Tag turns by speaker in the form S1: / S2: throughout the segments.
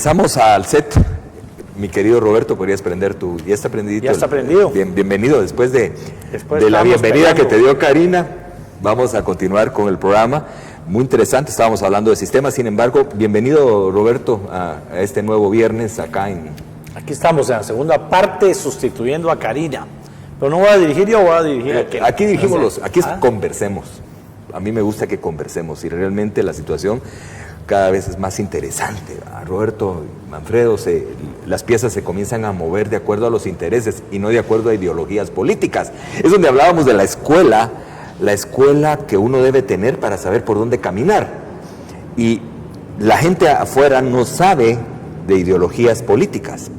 S1: Pasamos al set. Mi querido Roberto, podrías prender tu... ¿Ya está prendidito?
S2: Ya está prendido.
S1: Bienvenido. Después de la bienvenida que te dio Karina, vamos a continuar con el programa. Muy interesante, estábamos hablando de sistemas. Sin embargo, bienvenido, Roberto, a este nuevo viernes acá en...
S2: Aquí estamos en la segunda parte, sustituyendo a Karina. Pero no voy a dirigir yo, voy a dirigir a aquel.
S1: Aquí dirigimos conversemos. A mí me gusta que conversemos y realmente la situación cada vez es más interesante. Roberto, Manfredo, las piezas se comienzan a mover de acuerdo a los intereses y no de acuerdo a ideologías políticas. Es donde hablábamos de la escuela que uno debe tener para saber por dónde caminar. Y la gente afuera no sabe de ideologías políticas,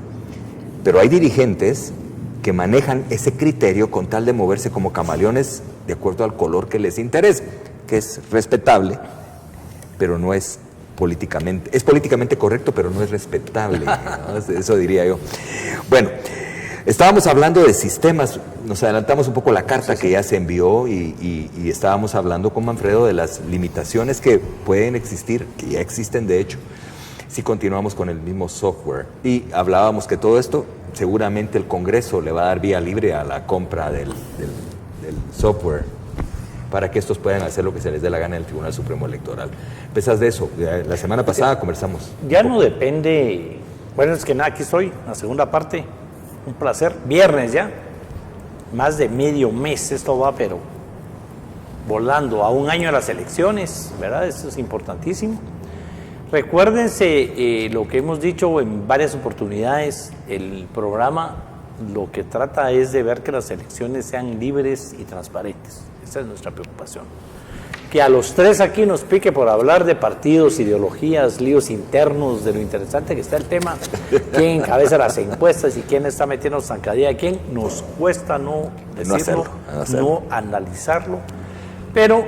S1: pero hay dirigentes que manejan ese criterio con tal de moverse como camaleones de acuerdo al color que les interesa, que es respetable, pero no es políticamente correcto, pero no es respetable, ¿no? Eso diría yo. Bueno, estábamos hablando de sistemas, nos adelantamos un poco la carta que ya se envió y estábamos hablando con Manfredo de las limitaciones que pueden existir, que ya existen de hecho, si continuamos con el mismo software. Y hablábamos que todo esto, seguramente el Congreso le va a dar vía libre a la compra del software para que estos puedan hacer lo que se les dé la gana en el Tribunal Supremo Electoral. ¿Pensás de eso? La semana pasada conversamos.
S2: Ya no depende... Bueno, es que nada, aquí estoy, la segunda parte. Un placer. Viernes ya. Más de medio mes esto va, pero volando a un año de las elecciones, ¿verdad? Eso es importantísimo. Recuérdense lo que hemos dicho en varias oportunidades, el programa lo que trata es de ver que las elecciones sean libres y transparentes. Esa es nuestra preocupación. Que a los tres aquí nos pique por hablar de partidos, ideologías, líos internos, de lo interesante que está el tema, quién encabeza las encuestas y quién está metiendo zancadilla de quién, nos cuesta no decirlo, no analizarlo, pero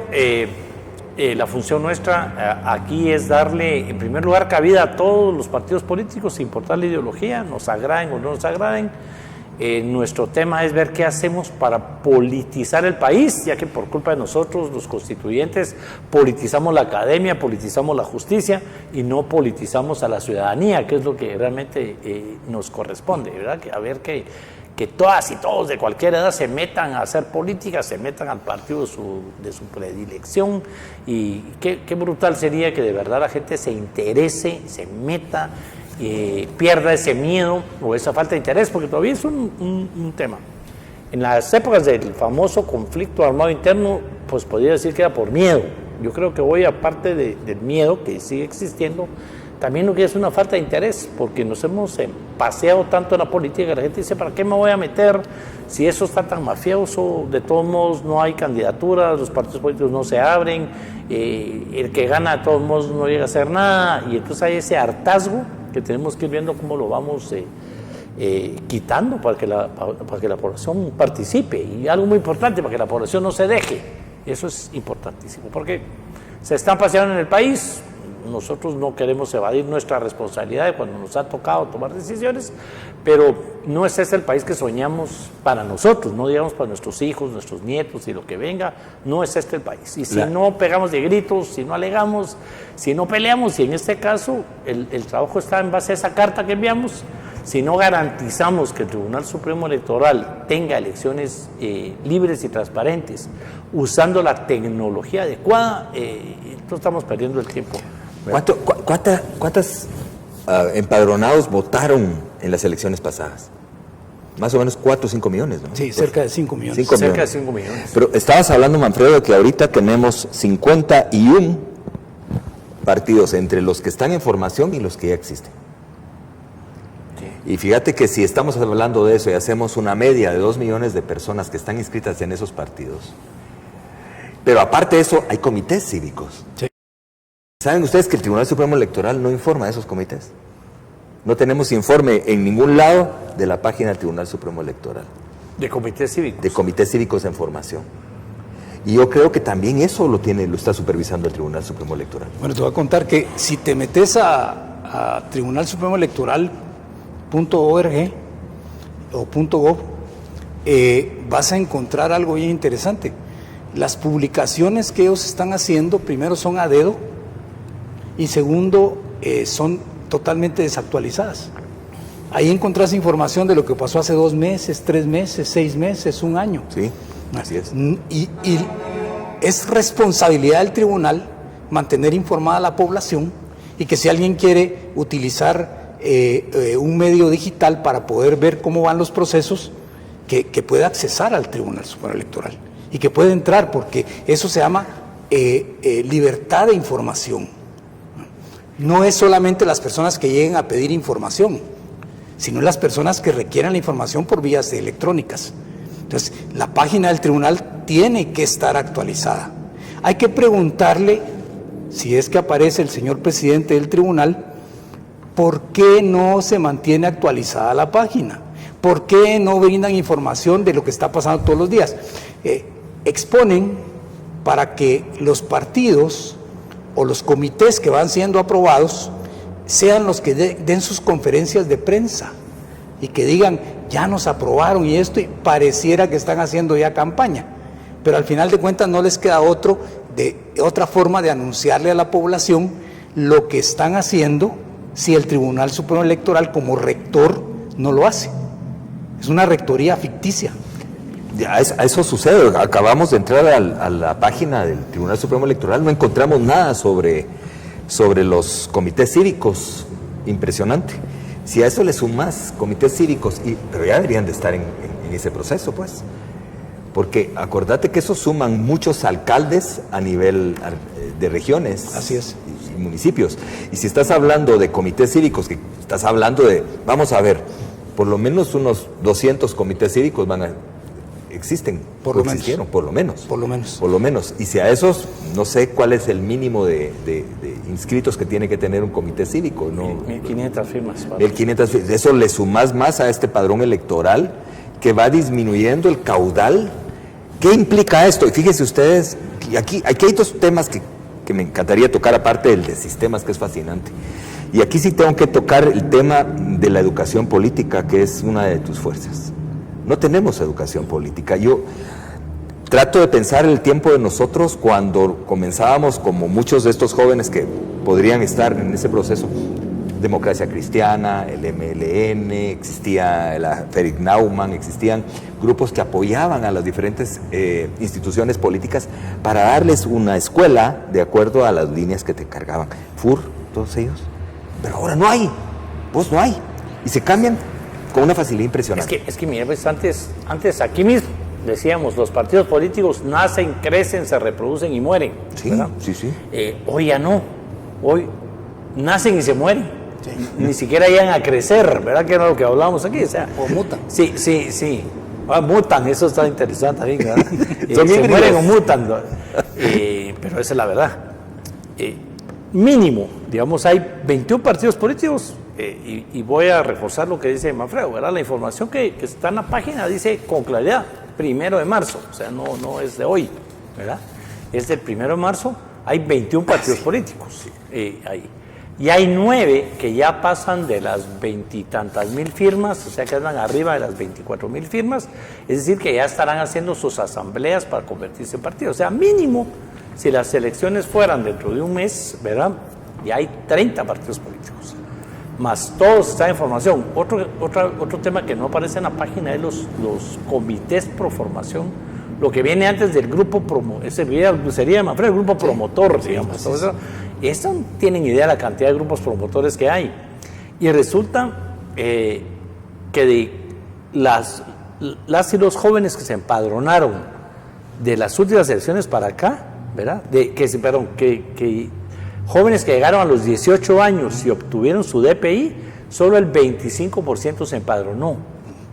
S2: la función nuestra aquí es darle, en primer lugar, cabida a todos los partidos políticos, sin importar la ideología, nos agraden o no nos agraden. Nuestro tema es ver qué hacemos para politizar el país, ya que por culpa de nosotros, los constituyentes, politizamos la academia, politizamos la justicia y no politizamos a la ciudadanía, que es lo que realmente nos corresponde, ¿verdad? A ver que todas y todos de cualquier edad se metan a hacer política, se metan al partido de su predilección, y qué brutal sería que de verdad la gente se interese, se meta, pierda ese miedo o esa falta de interés, porque todavía es un tema. En las épocas del famoso conflicto armado interno, pues podría decir que era por miedo. Yo creo que hoy, aparte del miedo que sigue existiendo, también lo que es una falta de interés, porque nos hemos paseado tanto en la política que la gente dice, ¿para qué me voy a meter si eso está tan mafioso? De todos modos no hay candidaturas, los partidos políticos no se abren, el que gana de todos modos no llega a hacer nada, y entonces hay ese hartazgo que tenemos que ir viendo cómo lo vamos quitando para que la población participe. Y algo muy importante, para que la población no se deje. Eso es importantísimo, porque se están paseando en el país. Nosotros no queremos evadir nuestra responsabilidad cuando nos ha tocado tomar decisiones, pero no es ese el país que soñamos para nosotros, no digamos para nuestros hijos, nuestros nietos y lo que venga, no es este el país. Y si no pegamos de gritos, si no alegamos, si no peleamos, y en este caso el trabajo está en base a esa carta que enviamos, si no garantizamos que el Tribunal Supremo Electoral tenga elecciones libres y transparentes, usando la tecnología adecuada, entonces estamos perdiendo el tiempo.
S1: ¿Cuántos empadronados votaron en las elecciones pasadas? Más o menos 4 o 5 millones, ¿no?
S3: Sí, cerca de 5 millones.
S2: Cerca de 5 millones.
S1: Pero estabas hablando, Manfredo, de que ahorita tenemos 51 partidos entre los que están en formación y los que ya existen. Sí. Y fíjate que si estamos hablando de eso y hacemos una media de 2 millones de personas que están inscritas en esos partidos, pero aparte de eso hay comités cívicos. Sí. ¿Saben ustedes que el Tribunal Supremo Electoral no informa de esos comités? No tenemos informe en ningún lado de la página del Tribunal Supremo Electoral.
S2: ¿De comités cívicos?
S1: De comités cívicos en formación. Y yo creo que también eso lo está supervisando el Tribunal Supremo Electoral.
S3: Bueno, te voy a contar que si te metes a tribunalsupremoelectoral.org o .gov, vas a encontrar algo bien interesante. Las publicaciones que ellos están haciendo, primero son a dedo, y segundo, son totalmente desactualizadas. Ahí encontrás información de lo que pasó hace 2 meses, 3 meses, 6 meses, 1 año.
S1: Sí, así es.
S3: Y es responsabilidad del tribunal mantener informada a la población, y que si alguien quiere utilizar un medio digital para poder ver cómo van los procesos, que pueda accesar al Tribunal Supremo Electoral y que pueda entrar, porque eso se llama libertad de información. No es solamente las personas que lleguen a pedir información, sino las personas que requieran la información por vías electrónicas. Entonces, la página del tribunal tiene que estar actualizada. Hay que preguntarle, si es que aparece el señor presidente del tribunal, ¿por qué no se mantiene actualizada la página? ¿Por qué no brindan información de lo que está pasando todos los días? Exponen para que los partidos o los comités que van siendo aprobados sean los que den sus conferencias de prensa y que digan, ya nos aprobaron y esto, y pareciera que están haciendo ya campaña, pero al final de cuentas no les queda otra forma de anunciarle a la población lo que están haciendo si el Tribunal Supremo Electoral como rector no lo hace. Es una rectoría ficticia.
S1: Ya, eso sucede. Acabamos de entrar a la página del Tribunal Supremo Electoral, no encontramos nada sobre los comités cívicos. Impresionante. Si a eso le sumas comités cívicos, pero ya deberían de estar en ese proceso, pues. Porque acordate que eso suman muchos alcaldes a nivel de regiones.
S3: Así es.
S1: Y municipios. Y si estás hablando de comités cívicos, que estás hablando de, vamos a ver, por lo menos unos 200 comités cívicos existen,
S3: por lo menos.
S1: Por lo menos. Y si a esos, no sé cuál es el mínimo de inscritos que tiene que tener un comité cívico. ¿No?
S2: 1.500 firmas.
S1: 1.500 firmas. Eso le sumas más a este padrón electoral que va disminuyendo el caudal. ¿Qué implica esto? Y fíjense ustedes, aquí hay 2 temas que me encantaría tocar, aparte del de sistemas, que es fascinante. Y aquí sí tengo que tocar el tema de la educación política, que es una de tus fuerzas. No tenemos educación política. Yo trato de pensar el tiempo de nosotros cuando comenzábamos, como muchos de estos jóvenes que podrían estar en ese proceso. Democracia Cristiana, el MLN, existía la Fredrik Naumann, existían grupos que apoyaban a las diferentes instituciones políticas para darles una escuela de acuerdo a las líneas que te cargaban. FUR, todos ellos. Pero ahora no hay, no hay. Y se cambian con una facilidad impresionante.
S2: Es que mira, pues antes aquí mismo decíamos, los partidos políticos nacen, crecen, se reproducen y mueren.
S1: Sí,
S2: ¿verdad?
S1: sí.
S2: Hoy ya no. Hoy nacen y se mueren. Sí. Ni siquiera llegan a crecer, ¿verdad? Que era lo que hablábamos aquí.
S3: O mutan.
S2: Sí. Mutan, eso está interesante también, ¿verdad? Se mueren o mutan. Pero esa es la verdad. Mínimo, digamos, hay 21 partidos políticos, y voy a reforzar lo que dice Manfredo, ¿verdad? La información que está en la página dice con claridad, 1 de marzo, o sea, no es de hoy, ¿verdad? Es del 1 de marzo, hay 21 partidos políticos ahí. Y hay 9 que ya pasan de las 20 y tantas mil firmas, o sea que andan arriba de las 24,000 firmas, es decir, que ya estarán haciendo sus asambleas para convertirse en partidos. O sea, mínimo, si las elecciones fueran dentro de un mes, ¿verdad? Ya hay 30 partidos políticos, más todos están en formación. Otro tema que no aparece en la página es los comités pro formación, lo que viene antes del grupo sería Manfredo, el grupo promotor, digamos. Sí. Esto no tienen idea de la cantidad de grupos promotores que hay. Y resulta que de las y los jóvenes que se empadronaron de las últimas elecciones para acá, ¿verdad? Que jóvenes que llegaron a los 18 años y obtuvieron su DPI, solo el 25% se empadronó.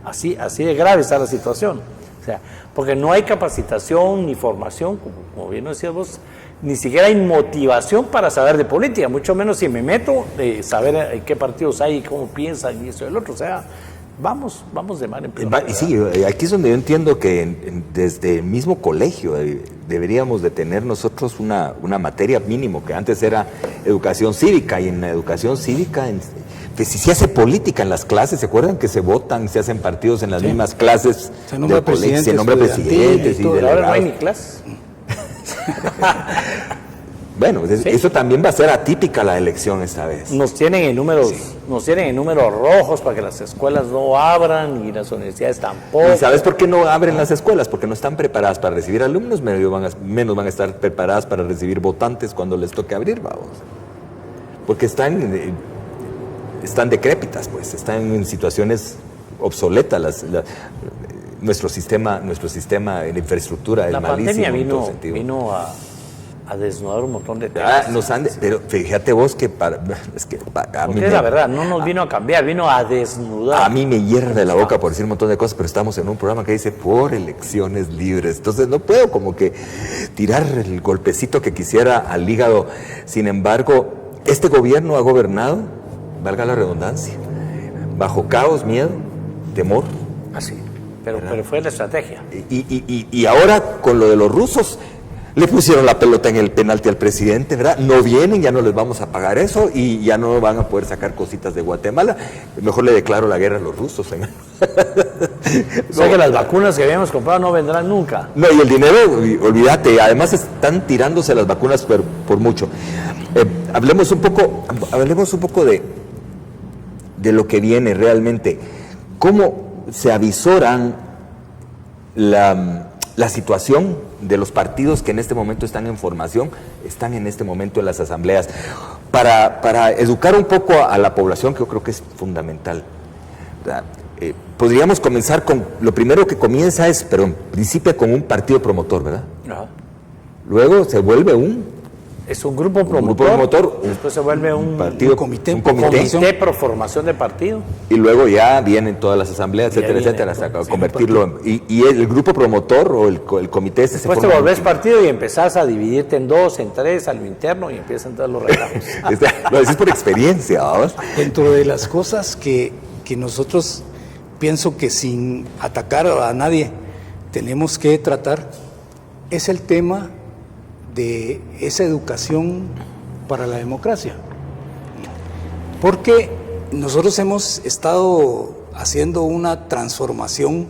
S2: Así de grave está la situación. O sea, porque no hay capacitación ni formación, como bien decías vos, ni siquiera hay motivación para saber de política, mucho menos si me meto, saber qué partidos hay, cómo piensan y eso y el otro. O sea, vamos de mal en peor.
S1: Y sí, aquí es donde yo entiendo que desde el mismo colegio deberíamos de tener nosotros una materia mínimo, que antes era educación cívica, y en la educación cívica, pues si se hace política en las clases, ¿se acuerdan que se votan, se hacen partidos en las mismas clases?
S3: Se nombra presidentes,
S1: presidentes y
S2: todo,
S1: delegados.
S2: ahora no hay ni clases.
S1: Bueno,
S2: Sí.
S1: eso también va a ser atípica la elección esta vez.
S2: Nos tienen en números, nos tienen en números rojos para que las escuelas no abran y las universidades tampoco.
S1: ¿Y sabes por qué no abren las escuelas? Porque no están preparadas para recibir alumnos, menos van a estar preparadas para recibir votantes cuando les toque abrir, vamos. Porque están decrépitas, pues, están en situaciones obsoletas. Nuestro sistema de infraestructura es
S2: La
S1: malísimo
S2: pandemia
S1: en todo sentido.
S2: vino a desnudar un montón de temas.
S1: Pero fíjate vos que a mí
S2: Porque es la verdad, no nos vino a cambiar, vino a desnudar.
S1: A mí me hierve la boca por decir un montón de cosas, pero estamos en un programa que dice por elecciones libres. Entonces no puedo como que tirar el golpecito que quisiera al hígado. Sin embargo, este gobierno ha gobernado, valga la redundancia, bajo caos, miedo, temor.
S2: Así. Pero fue la estrategia.
S1: Y ahora con lo de los rusos, le pusieron la pelota en el penalti al presidente, ¿verdad? No vienen, ya no les vamos a pagar eso y ya no van a poder sacar cositas de Guatemala. Mejor le declaro la guerra a los rusos.
S2: O sea que las vacunas que habíamos comprado no vendrán nunca.
S1: No, y el dinero, olvídate, además están tirándose las vacunas por mucho. Hablemos un poco de lo que viene realmente. ¿Cómo se avisoran la situación de los partidos que en este momento están en formación, están en este momento en las asambleas, para educar un poco a la población, que yo creo que es fundamental? Podríamos comenzar con, lo primero que comienza es, pero en principio con un partido promotor, ¿verdad?
S2: Ajá.
S1: Luego se vuelve
S2: Es un grupo promotor, después se vuelve un
S1: partido,
S3: comité,
S1: un comité,
S2: comité pro formación de partido.
S1: y luego ya vienen todas las asambleas, etcétera, hasta convertirlo y el grupo promotor o el comité se
S2: Después te
S1: forma.
S2: volvés partido y empezás a dividirte en dos, en tres, a lo interno, y empiezan todos los relajos.
S1: Lo decís por experiencia, ¿vamos?
S3: Dentro de las cosas que nosotros pienso que sin atacar a nadie tenemos que tratar es el tema de esa educación para la democracia. Porque nosotros hemos estado haciendo una transformación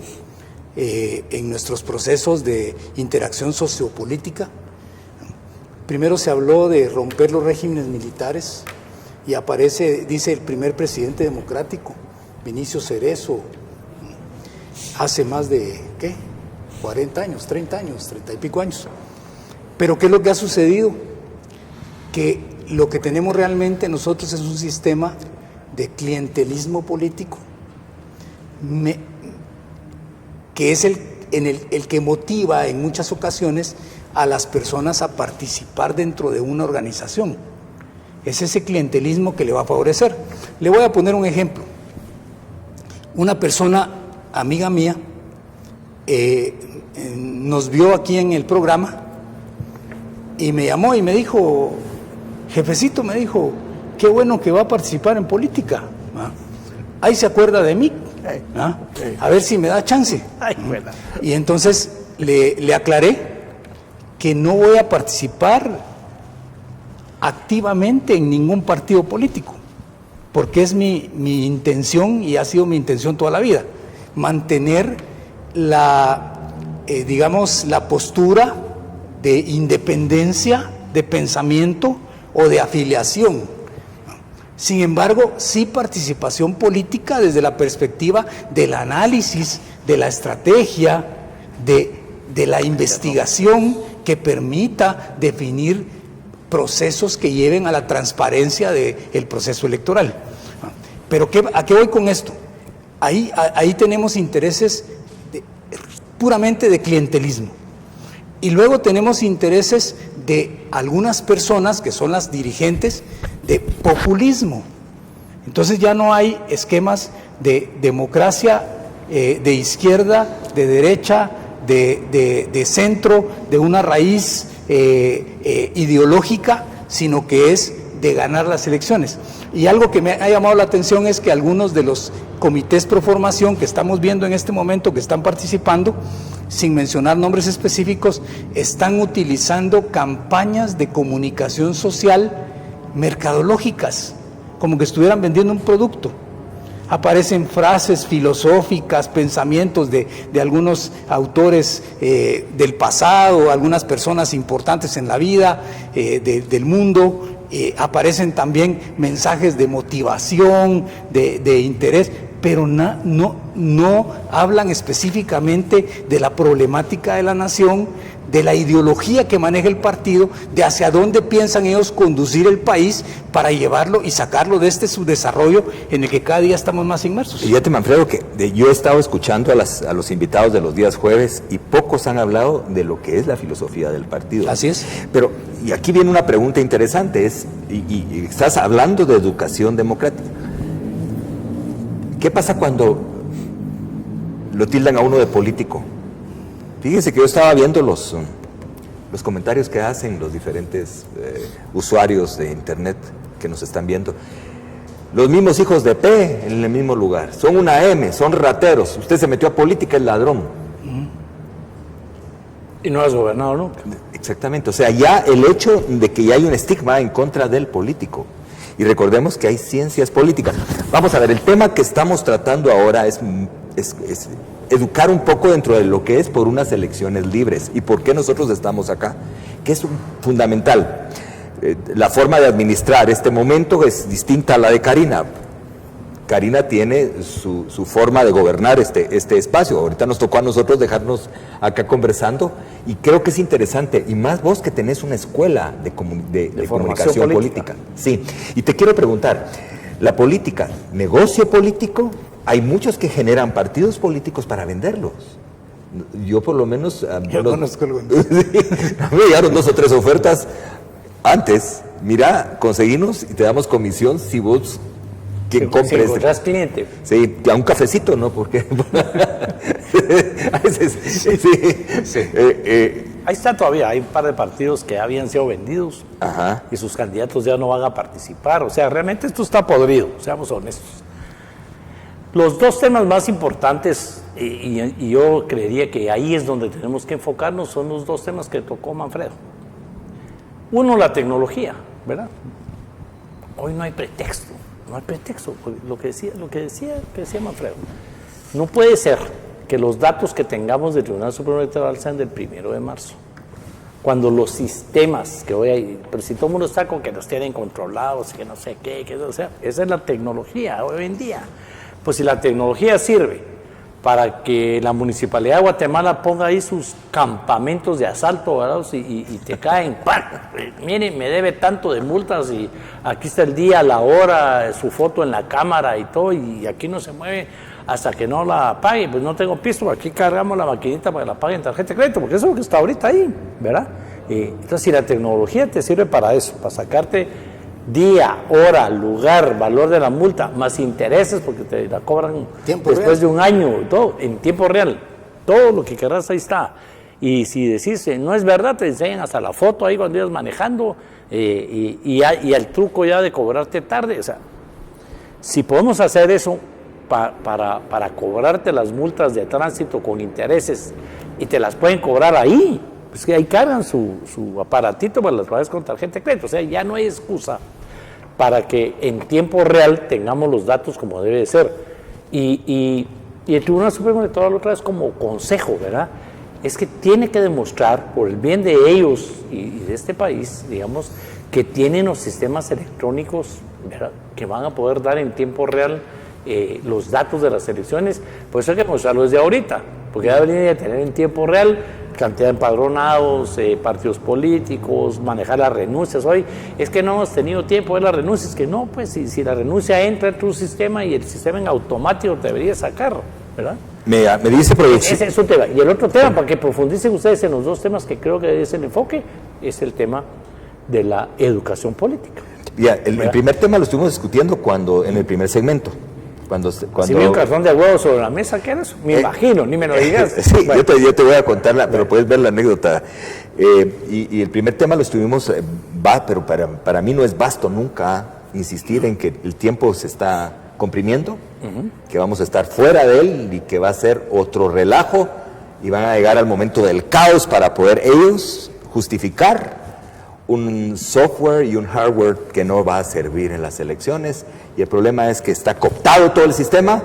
S3: en nuestros procesos de interacción sociopolítica. Primero se habló de romper los regímenes militares y aparece, dice el primer presidente democrático, Vinicio Cerezo, hace más de, 40 años, 30 años, 30 y pico años. Pero ¿qué es lo que ha sucedido? Que lo que tenemos realmente nosotros es un sistema de clientelismo político, que es el que motiva en muchas ocasiones a las personas a participar dentro de una organización. Es ese clientelismo que le va a favorecer. Le voy a poner un ejemplo. Una persona, amiga mía, nos vio aquí en el programa y me llamó y me dijo, jefecito, me dijo, qué bueno que va a participar en política. Ahí se acuerda de mí, a ver si me da chance. Y entonces le aclaré que no voy a participar activamente en ningún partido político, porque es mi intención y ha sido mi intención toda la vida, mantener la postura de independencia, de pensamiento o de afiliación. Sin embargo, sí participación política desde la perspectiva del análisis, de la estrategia, de la investigación que permita definir procesos que lleven a la transparencia del proceso electoral. Pero ¿a qué voy con esto? Ahí tenemos intereses puramente de clientelismo. Y luego tenemos intereses de algunas personas, que son las dirigentes, de populismo. Entonces ya no hay esquemas de democracia de izquierda, de derecha, de centro, de una raíz ideológica, sino que es de ganar las elecciones. Y algo que me ha llamado la atención es que algunos de los comités pro formación que estamos viendo en este momento, que están participando, sin mencionar nombres específicos, están utilizando campañas de comunicación social mercadológicas, como que estuvieran vendiendo un producto. aparecen frases filosóficas, pensamientos de algunos autores del pasado, algunas personas importantes en la vida del mundo. Aparecen también mensajes de motivación, de interés, pero no hablan específicamente de la problemática de la nación, de la ideología que maneja el partido, de hacia dónde piensan ellos conducir el país para llevarlo y sacarlo de este subdesarrollo en el que cada día estamos más inmersos.
S1: Fíjate, Manfredo, que yo he estado escuchando a los invitados de los días jueves y pocos han hablado de lo que es la filosofía del partido.
S3: Así es.
S1: Pero, y aquí viene una pregunta interesante, y estás hablando de educación democrática. ¿Qué pasa cuando lo tildan a uno de político? Fíjense que yo estaba viendo los comentarios que hacen los diferentes usuarios de internet que nos están viendo. Los mismos hijos de P en el mismo lugar. Son una M, son rateros. Usted se metió a política, es ladrón.
S2: Y no has gobernado nunca.
S1: Exactamente. O sea, ya el hecho de que ya hay un estigma en contra del político. Y recordemos que hay ciencias políticas. Vamos a ver, el tema que estamos tratando ahora es educar un poco dentro de lo que es por unas elecciones libres y por qué nosotros estamos acá, que es fundamental. La forma de administrar este momento es distinta a la de Karina. Karina tiene su forma de gobernar este espacio. Ahorita nos tocó a nosotros dejarnos acá conversando y creo que es interesante, y más vos que tenés una escuela de comunicación política. Sí, y te quiero preguntar, ¿la política, negocio político? Hay muchos que generan partidos políticos para venderlos. Yo por lo menos...
S3: Yo conozco algunos.
S1: Me llegaron 2 o 3 ofertas antes. Mira, conseguimos y te damos comisión si vos... quien compre
S2: si encontrás cliente.
S1: Sí, a un cafecito, ¿no? Porque...
S2: Ahí está todavía, hay un par de partidos que habían sido vendidos.
S1: Ajá.
S2: Y sus candidatos ya no van a participar. O sea, realmente esto está podrido, seamos honestos. Los dos temas más importantes, y yo creería que ahí es donde tenemos que enfocarnos, son los dos temas que tocó Manfredo. Uno, la tecnología, ¿verdad? Hoy no hay pretexto, lo que decía Manfredo. No puede ser que los datos que tengamos del Tribunal Supremo Electoral sean del 1 de marzo. Cuando los sistemas que hoy hay, pero si todo el mundo está con que los tienen controlados, que no sé qué, o sea, esa es la tecnología hoy en día. Pues si la tecnología sirve para que la Municipalidad de Guatemala ponga ahí sus campamentos de asalto, ¿verdad? Y te caen, ¡pam! Miren, me debe tanto de multas y aquí está el día, la hora, su foto en la cámara y todo, y aquí no se mueve hasta que no la pague. Pues no tengo pisto, aquí cargamos la maquinita para que la pague en tarjeta de crédito, porque eso es lo que está ahorita ahí, ¿verdad? Entonces, si la tecnología te sirve para eso, para sacarte día, hora, lugar, valor de la multa, más intereses, porque te la cobran después de un año, todo, en tiempo real, todo lo que querrás ahí está. Y si decís, no es verdad, te enseñan hasta la foto ahí cuando ibas manejando, y el truco ya de cobrarte tarde. O sea, si podemos hacer eso para cobrarte las multas de tránsito con intereses, y te las pueden cobrar ahí, pues que ahí cargan su aparatito, pues las pagas con tarjeta de crédito. O sea, ya no hay excusa para que en tiempo real tengamos los datos como debe de ser. Y el Tribunal Supremo Electoral otra vez como consejo, ¿verdad? Es que tiene que demostrar, por el bien de ellos y de este país, digamos, que tienen los sistemas electrónicos, ¿verdad?, que van a poder dar en tiempo real los datos de las elecciones. Por eso hay que mostrarlo desde ahorita, porque ya debería tener en tiempo real cantidad de empadronados, partidos políticos, manejar las renuncias. Hoy es que no hemos tenido tiempo de las renuncias, que no, pues si la renuncia entra en tu sistema y el sistema en automático te debería sacar, ¿verdad?
S1: Me dice producción.
S2: Ese es un tema. Y el otro tema, para que profundicen ustedes en los dos temas que creo que es el enfoque, es el tema de la educación política.
S1: Ya, el primer tema lo estuvimos discutiendo en el primer segmento. Cuando
S2: si vi un cartón de huevos sobre la mesa, ¿qué era eso? Me imagino, ni me lo digas.
S1: Sí, bueno. yo te voy a contar, pero puedes ver la anécdota. Y el primer tema lo estuvimos, pero para mí no es vasto nunca insistir en que el tiempo se está comprimiendo, que vamos a estar fuera de él y que va a ser otro relajo y van a llegar al momento del caos para poder ellos justificar un software y un hardware que no va a servir en las elecciones, y el problema es que está cooptado todo el sistema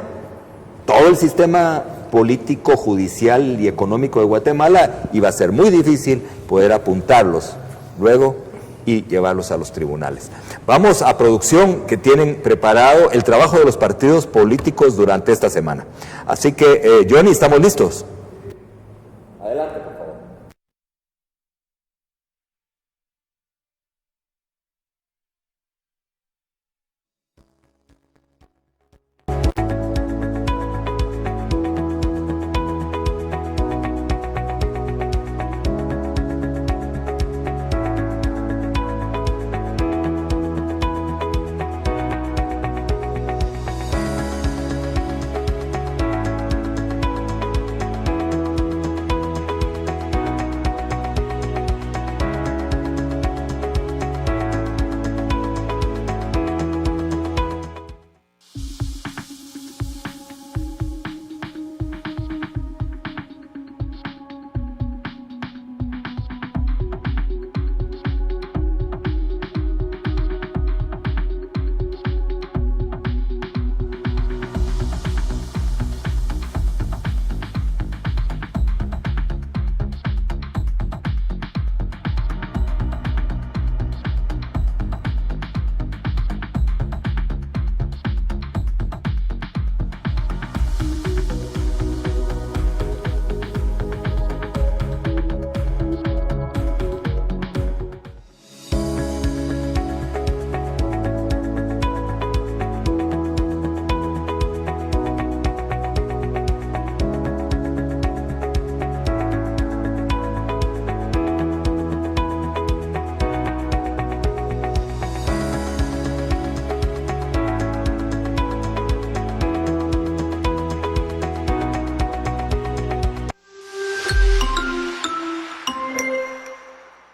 S1: político, judicial y económico de Guatemala, y va a ser muy difícil poder apuntarlos luego y llevarlos a los tribunales. Vamos a producción, que tienen preparado el trabajo de los partidos políticos durante esta semana. Así que, Johnny, ¿estamos listos? Adelante, por favor.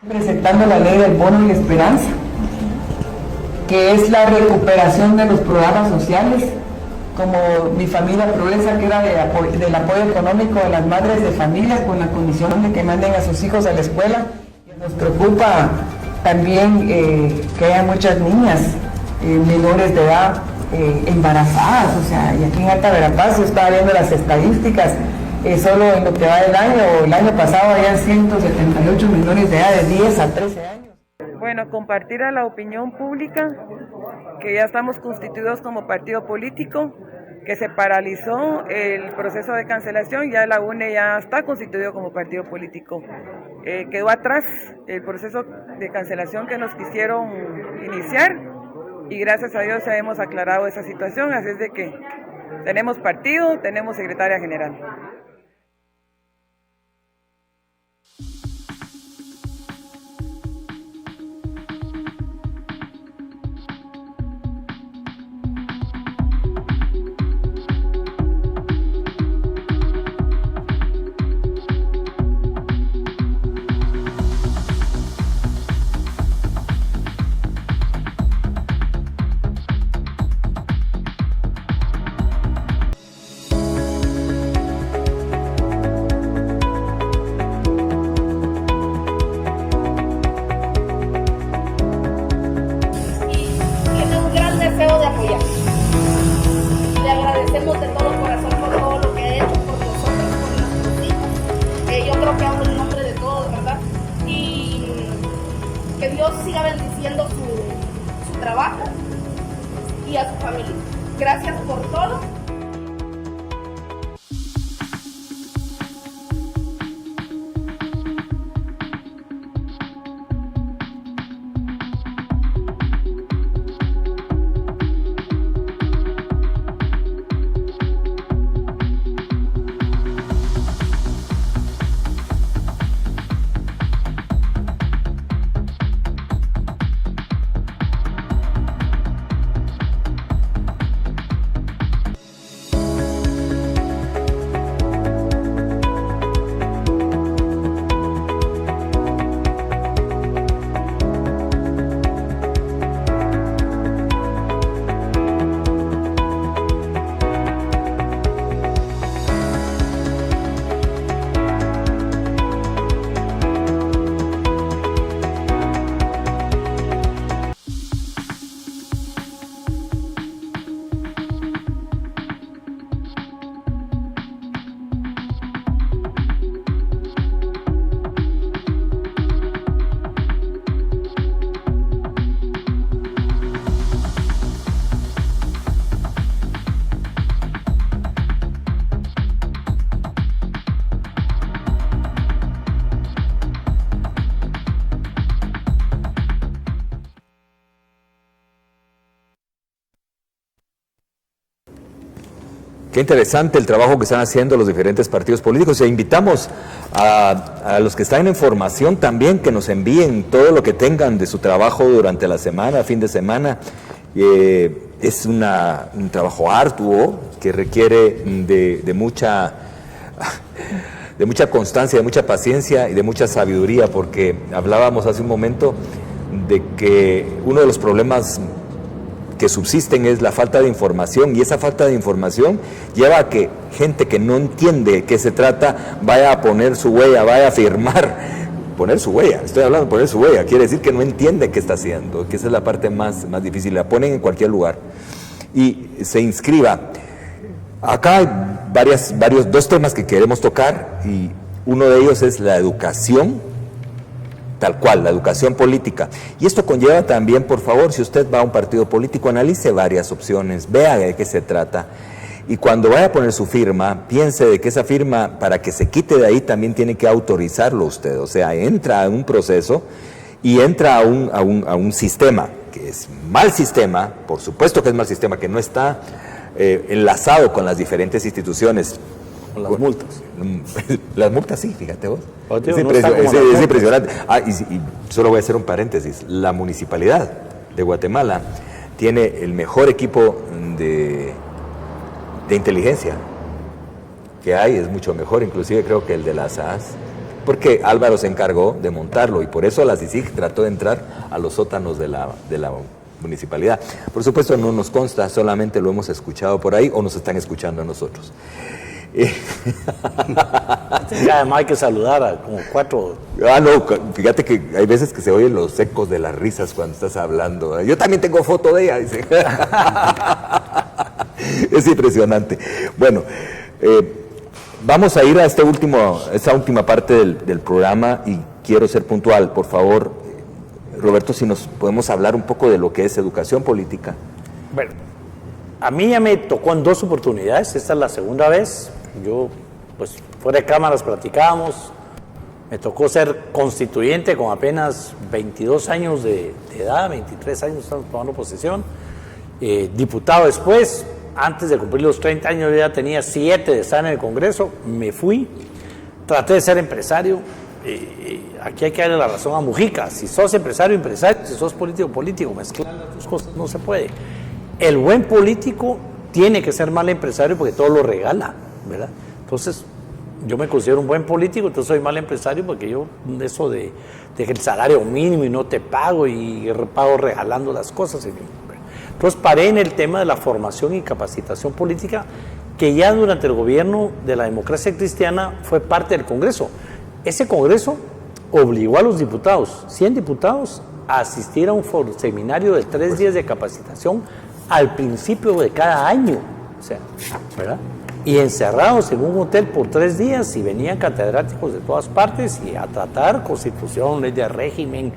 S4: Presentando la ley del bono y esperanza, que es la recuperación de los programas sociales, como Mi Familia Progresa, que era del apoyo económico de las madres de familia con la condición de que manden a sus hijos a la escuela. Nos preocupa también que haya muchas niñas menores de edad embarazadas, o sea, y aquí en Alta Verapaz yo estaba viendo las estadísticas. Solo en lo que va del año, el año pasado había 178 menores de edad de 10 a 13 años.
S5: Bueno, compartir a la opinión pública que ya estamos constituidos como partido político, que se paralizó el proceso de cancelación, ya la UNE ya está constituido como partido político. Quedó atrás el proceso de cancelación que nos quisieron iniciar, y gracias a Dios ya hemos aclarado esa situación, así es de que tenemos partido, tenemos secretaria general.
S6: De apoyar. Le agradecemos de todo corazón por todo lo que ha hecho por nosotros, por nuestros hijos. Yo creo que hablo en nombre de todos, ¿verdad? Y que Dios siga bendiciendo su trabajo y a su familia. Gracias por todo.
S1: Qué interesante el trabajo que están haciendo los diferentes partidos políticos. E invitamos a los que están en formación también que nos envíen todo lo que tengan de su trabajo durante la semana, fin de semana. Es un trabajo arduo que requiere de mucha constancia, de mucha paciencia y de mucha sabiduría, porque hablábamos hace un momento de que uno de los problemas que subsisten es la falta de información, y esa falta de información lleva a que gente que no entiende de qué se trata vaya a poner su huella, vaya a firmar, poner su huella, estoy hablando de poner su huella, quiere decir que no entiende qué está haciendo, que esa es la parte más difícil, la ponen en cualquier lugar y se inscriba. Acá hay dos temas que queremos tocar, y uno de ellos es la educación, tal cual, la educación política. Y esto conlleva también, por favor, si usted va a un partido político, analice varias opciones, vea de qué se trata, y cuando vaya a poner su firma, piense de que esa firma, para que se quite de ahí, también tiene que autorizarlo usted. O sea, entra a un proceso y entra a un sistema, que es mal sistema, por supuesto que es mal sistema, que no está enlazado con las diferentes instituciones.
S2: Con las multas.
S1: Las multas sí, fíjate vos. Es impresionante. Y solo voy a hacer un paréntesis. La municipalidad de Guatemala tiene el mejor equipo de inteligencia que hay, es mucho mejor, inclusive creo que el de la SAS, porque Álvaro se encargó de montarlo, y por eso la CICIG trató de entrar a los sótanos de la municipalidad. Por supuesto no nos consta, solamente lo hemos escuchado por ahí, o nos están escuchando a nosotros.
S2: Además hay que saludar a como 4.
S1: No, fíjate que hay veces que se oyen los ecos de las risas cuando estás hablando. Yo también tengo foto de ella, dice. Es impresionante. Bueno, vamos a ir a esta última parte del programa, y quiero ser puntual. Por favor, Roberto, si nos podemos hablar un poco de lo que es educación política.
S2: Bueno, a mí ya me tocó en 2 oportunidades, esta es la segunda vez. Yo, pues, fuera de cámaras platicábamos, me tocó ser constituyente con apenas 22 años de edad, 23 años estamos tomando posesión, diputado después, antes de cumplir los 30 años yo ya tenía 7 de estar en el Congreso, me fui, traté de ser empresario. Aquí hay que darle la razón a Mujica: si sos empresario, si sos político, mezclar las dos cosas no se puede. El buen político tiene que ser mal empresario porque todo lo regala, ¿verdad? Entonces, yo me considero un buen político, entonces soy mal empresario porque yo, eso de que el salario mínimo y no te pago y pago regalando las cosas. Entonces, paré en el tema de la formación y capacitación política, que ya durante el gobierno de la democracia cristiana fue parte del Congreso. Ese Congreso obligó a los diputados, 100 diputados, a asistir a un seminario de 3 días de capacitación al principio de cada año, o sea, ¿verdad? Y encerrados en un hotel por 3 días, y venían catedráticos de todas partes y a tratar constitución, ley de régimen,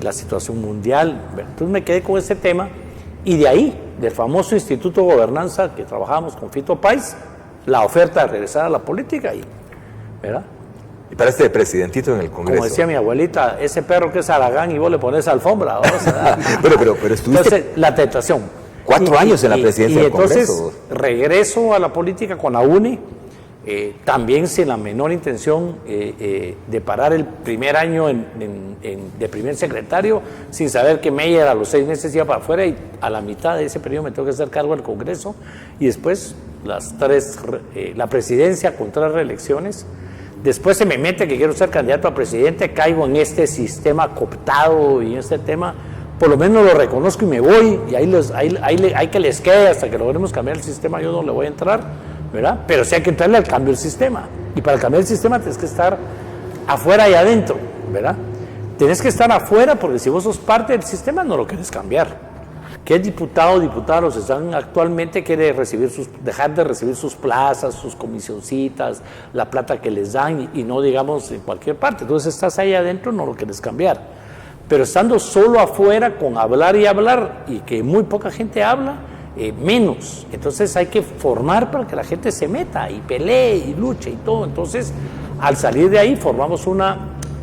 S2: la situación mundial. Entonces me quedé con ese tema, y de ahí, del famoso Instituto de Gobernanza que trabajábamos con Fito Páez, la oferta de regresar a la política, ¿verdad?
S1: Y para este presidentito en el Congreso.
S2: Como decía mi abuelita, ese perro que es Aragán y vos le pones alfombra.
S1: pero estuviste...
S2: Entonces, la tentación.
S1: 4 años en la presidencia del Congreso.
S2: Y entonces regreso a la política con la UNE, también sin la menor intención de parar el primer año de primer secretario, sin saber que Meyer a los 6 meses iba para afuera, y a la mitad de ese periodo me tengo que hacer cargo del Congreso, y después la presidencia con 3 reelecciones. Después se me mete que quiero ser candidato a presidente, caigo en este sistema cooptado y en este tema, por lo menos lo reconozco y me voy, y hay que les quede hasta que logremos cambiar el sistema. Yo no le voy a entrar, ¿verdad? Pero sí hay que entrarle al cambio del sistema, y para cambiar el sistema tienes que estar afuera y adentro, ¿verdad? Tienes que estar afuera porque si vos sos parte del sistema no lo querés cambiar. ¿Qué diputado o diputados están actualmente quiere dejar de recibir sus plazas, sus comisioncitas, la plata que les dan, y no digamos en cualquier parte? Entonces estás ahí adentro, no lo quieres cambiar. Pero estando solo afuera con hablar y hablar, y que muy poca gente habla, menos. Entonces hay que formar para que la gente se meta y pelee y luche y todo. Entonces, al salir de ahí formamos una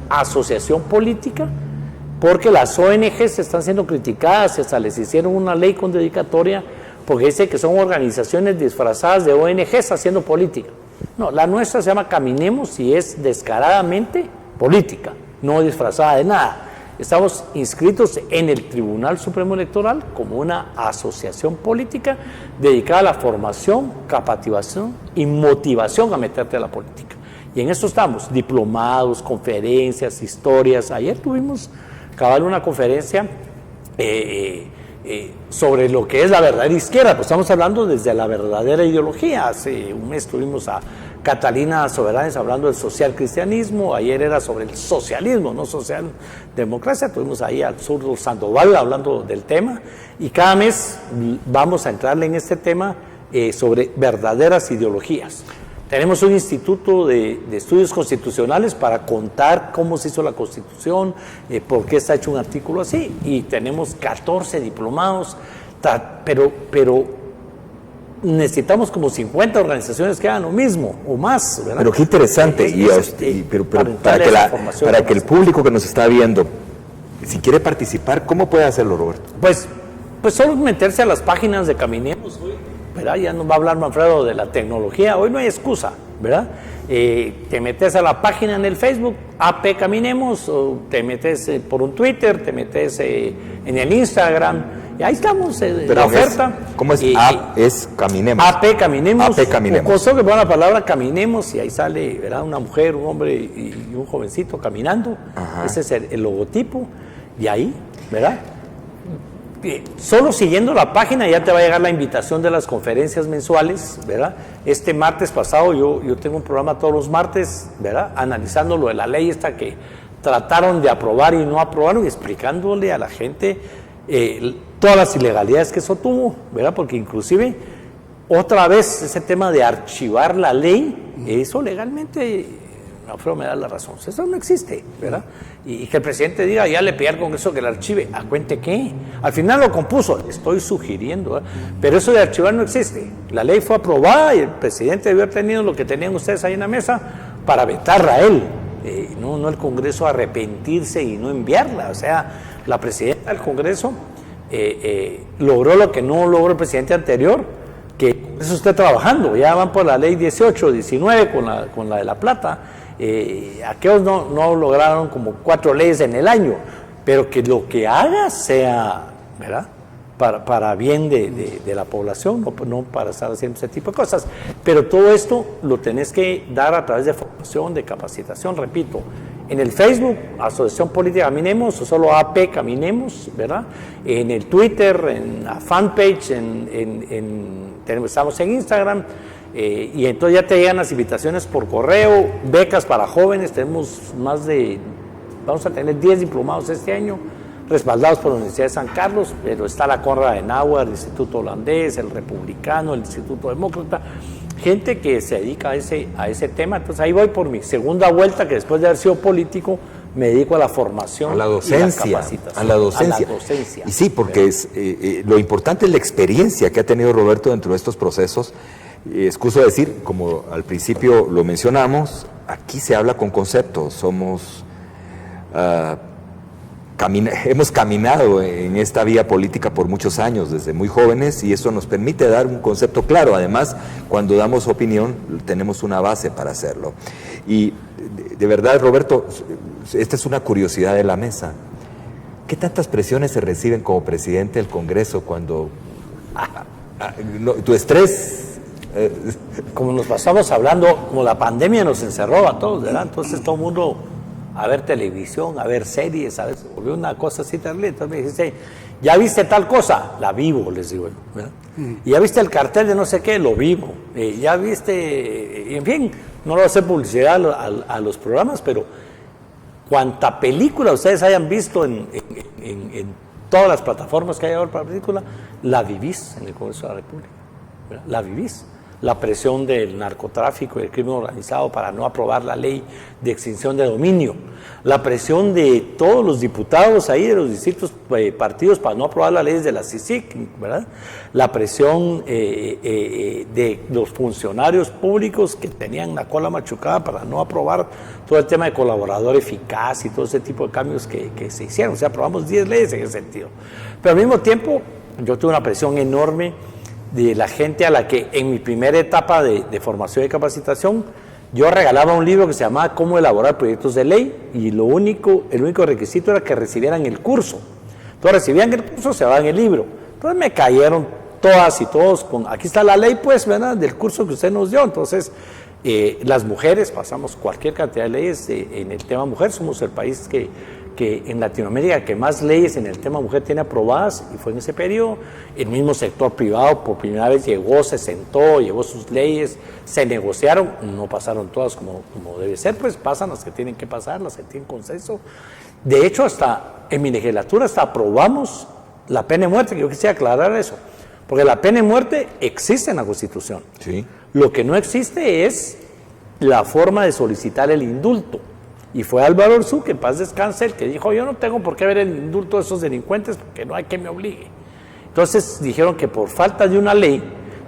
S2: asociación política, porque las ONGs están siendo criticadas, hasta les hicieron una ley con dedicatoria porque dice que son organizaciones disfrazadas de ONGs haciendo política. No, la nuestra se llama Caminemos y es descaradamente política, no disfrazada de nada. Estamos inscritos en el Tribunal Supremo Electoral como una asociación política dedicada a la formación, capacitación y motivación a meterte a la política. Y en esto estamos, diplomados, conferencias, historias. Ayer tuvimos una conferencia sobre lo que es la verdadera izquierda, pues estamos hablando desde la verdadera ideología. Hace un mes tuvimos a Catalina Soberanes hablando del social cristianismo, ayer era sobre el socialismo, no socialdemocracia, tuvimos ahí al zurdo Sandoval hablando del tema, y cada mes vamos a entrarle en este tema sobre verdaderas ideologías. Tenemos un instituto de estudios constitucionales para contar cómo se hizo la Constitución, por qué está hecho un artículo así, y tenemos 14 diplomados, pero necesitamos como 50 organizaciones que hagan lo mismo o más, ¿verdad?
S1: Pero qué interesante, pero para que el público que nos está viendo, si quiere participar, ¿cómo puede hacerlo, Roberto?
S2: Pues solo meterse a las páginas de Caminemos, ¿verdad? Ya nos va a hablar Manfredo de la tecnología, hoy no hay excusa, ¿verdad? Te metes a la página en el Facebook, AP Caminemos, o te metes por un Twitter, te metes en el Instagram, y ahí estamos, la oferta.
S1: ¿Cómo es? Es Caminemos.
S2: AP Caminemos.
S1: AP Caminemos.
S2: Que pone la palabra Caminemos y ahí sale, ¿verdad? Una mujer, un hombre y un jovencito caminando. Ajá. Ese es el logotipo. Y ahí, ¿verdad? Solo siguiendo la página ya te va a llegar la invitación de las conferencias mensuales, ¿verdad? Este martes pasado yo tengo un programa todos los martes, ¿verdad? Analizando lo de la ley esta que trataron de aprobar y no aprobaron, y explicándole a la gente todas las ilegalidades que eso tuvo, ¿verdad? Porque inclusive, otra vez, ese tema de archivar la ley, eso legalmente, Alfredo me da la razón, eso no existe, ¿verdad? Y que el presidente diga, ya le pide al Congreso que la archive, ¿a cuente qué? Al final lo compuso, estoy sugiriendo, ¿verdad? Pero eso de archivar no existe. La ley fue aprobada y el presidente debió haber tenido lo que tenían ustedes ahí en la mesa para vetarla a él, no el Congreso arrepentirse y no enviarla. O sea, la presidenta del Congreso logró lo que no logró el presidente anterior, que eso está trabajando, ya van por la ley 18, 19 con la de La Plata. Aquellos no lograron como 4 leyes en el año, pero que lo que haga sea, ¿verdad?, para bien de la población, no para estar haciendo ese tipo de cosas. Pero todo esto lo tenés que dar a través de formación, de capacitación, repito, en el Facebook, Asociación Política Caminemos, o solo AP Caminemos, ¿verdad? En el Twitter, en la fanpage, estamos en Instagram, y entonces ya te llegan las invitaciones por correo, becas para jóvenes, tenemos vamos a tener 10 diplomados este año, respaldados por la Universidad de San Carlos, pero está la Konrad Adenauer, el Instituto Holandés, el Republicano, el Instituto Demócrata, gente que se dedica a ese tema. Entonces ahí voy por mi segunda vuelta, que después de haber sido político, me dedico a la formación,
S1: a la docencia,
S2: y la capacitación.
S1: A la docencia. Y sí, porque lo importante es la experiencia que ha tenido Roberto dentro de estos procesos. Excuso decir, como al principio lo mencionamos, aquí se habla con conceptos, hemos caminado en esta vía política por muchos años, desde muy jóvenes, y eso nos permite dar un concepto claro. Además, cuando damos opinión, tenemos una base para hacerlo. Y de verdad, Roberto, esta es una curiosidad de la mesa. ¿Qué tantas presiones se reciben como presidente del Congreso cuando tu estrés...
S2: Como nos pasamos hablando, como la pandemia nos encerró a todos, ¿verdad? Entonces todo el mundo a ver televisión, a ver series, se volvió una cosa así terrible. Entonces me dijiste, ¿ya viste tal cosa? La vivo, les digo, ¿verdad? Y ya viste el cartel de no sé qué, lo vivo. Ya viste, en fin, no le voy a hacer publicidad a los programas, pero cuanta película ustedes hayan visto en todas las plataformas que hay ahora para película, la vivís en el Congreso de la República, ¿verdad? La vivís. La presión del narcotráfico y del crimen organizado para no aprobar la ley de extinción de dominio, la presión de todos los diputados ahí de los distintos partidos para no aprobar las leyes de la CICIC, ¿verdad? La presión de los funcionarios públicos que tenían la cola machucada para no aprobar todo el tema de colaborador eficaz y todo ese tipo de cambios que se hicieron. O sea, aprobamos 10 leyes en ese sentido. Pero al mismo tiempo, yo tuve una presión enorme de la gente a la que en mi primera etapa de formación y capacitación yo regalaba un libro que se llamaba Cómo elaborar proyectos de ley, y el único requisito era que recibieran el curso. Entonces recibían el curso, se daban el libro. Entonces me cayeron todas y todos con, aquí está la ley, pues, ¿verdad?, del curso que usted nos dio. Entonces, las mujeres pasamos cualquier cantidad de leyes en el tema mujer. Somos el país que en Latinoamérica que más leyes en el tema mujer tiene aprobadas, y fue en ese periodo. El mismo sector privado por primera vez llegó, se sentó, llevó sus leyes, se negociaron, no pasaron todas como debe ser, pues pasan las que tienen que pasar, las que tienen consenso. De hecho, hasta en mi legislatura hasta aprobamos la pena de muerte, que yo quisiera aclarar eso, porque la pena de muerte existe en la Constitución.
S1: Sí.
S2: Lo que no existe es la forma de solicitar el indulto. Y fue Álvaro Arzú, que en paz descanse, el que dijo, yo no tengo por qué ver el indulto de esos delincuentes porque no hay quien me obligue. Entonces dijeron que por falta de una ley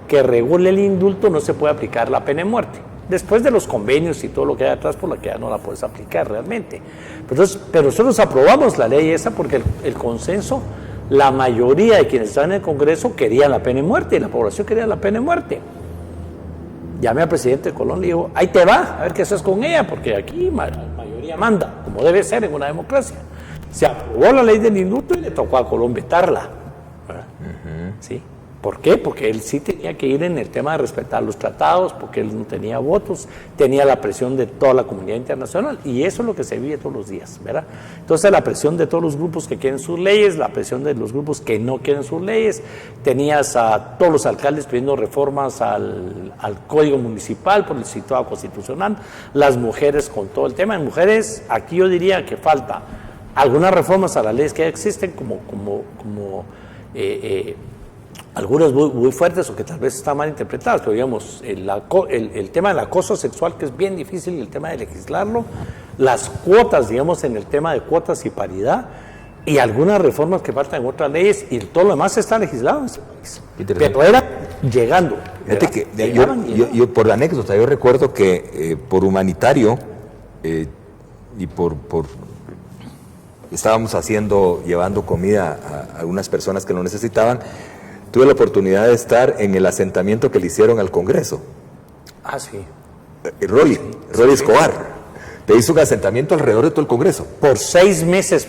S2: que regule el indulto no se puede aplicar la pena de muerte. Después de los convenios y todo lo que hay atrás, por la que ya no la puedes aplicar realmente. Pero nosotros aprobamos la ley esa porque el consenso, la mayoría de quienes estaban en el Congreso querían la pena de muerte, y la población quería la pena de muerte. Llamé al presidente Colón, le digo, ahí te va, a ver qué haces con ella, porque aquí la mayoría manda, como debe ser en una democracia. Se aprobó la ley del indulto y le tocó a Colón vetarla. ¿Sí? ¿Por qué? Porque él sí tenía que ir en el tema de respetar los tratados, porque él no tenía votos, tenía la presión de toda la comunidad internacional, y eso es lo que se vive todos los días, ¿verdad? Entonces la presión de todos los grupos que quieren sus leyes, la presión de los grupos que no quieren sus leyes, tenías a todos los alcaldes pidiendo reformas al Código Municipal por el citado constitucional, las mujeres con todo el tema. En mujeres, aquí yo diría que falta algunas reformas a las leyes que ya existen, algunas muy fuertes o que tal vez están mal interpretadas, pero digamos, el tema del acoso sexual, que es bien difícil, el tema de legislarlo, las cuotas, digamos, en el tema de cuotas y paridad, y algunas reformas que faltan en otras leyes, y todo lo demás está legislado en este país. Pero era llegando.
S1: Fíjate que yo por la anécdota, yo recuerdo que por humanitario y por estábamos llevando comida a algunas personas que lo necesitaban. Tuve la oportunidad de estar en el asentamiento que le hicieron al Congreso.
S2: Ah, sí.
S1: Rolly Escobar. Te hizo un asentamiento alrededor de todo el Congreso.
S2: Por 6 meses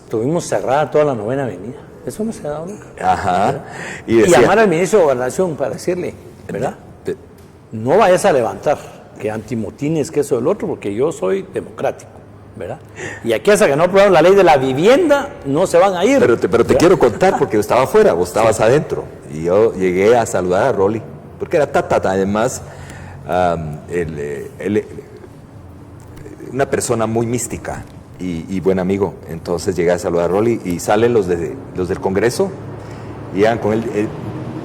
S2: tuvimos cerrada toda la 9ª Avenida. Eso no se ha dado nunca.
S1: Ajá.
S2: Y llamar al ministro de Gobernación para decirle, ¿verdad? No vayas a levantar que antimotines, que eso del otro, porque yo soy democrático, ¿verdad? Y aquí hasta que no aprobaron la ley de la vivienda, no se van a ir.
S1: Pero te quiero contar, porque yo estaba afuera, vos estabas adentro, y yo llegué a saludar a Rolly, porque era además una persona muy mística y buen amigo. Entonces llegué a saludar a Rolly y salen los del Congreso y llegan con él.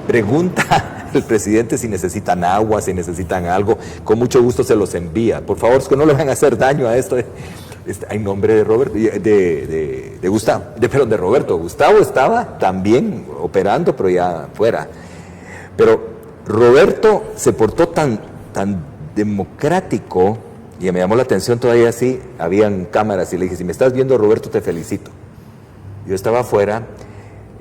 S1: Pregunta el presidente si necesitan agua, si necesitan algo, con mucho gusto se los envía. Por favor, es que no le van a hacer daño a esto. En nombre de Roberto, de Gustavo, de Roberto. Gustavo estaba también operando, pero ya fuera. Pero Roberto se portó tan democrático, y me llamó la atención todavía así, habían cámaras, y le dije, si me estás viendo, Roberto, te felicito. Yo estaba afuera,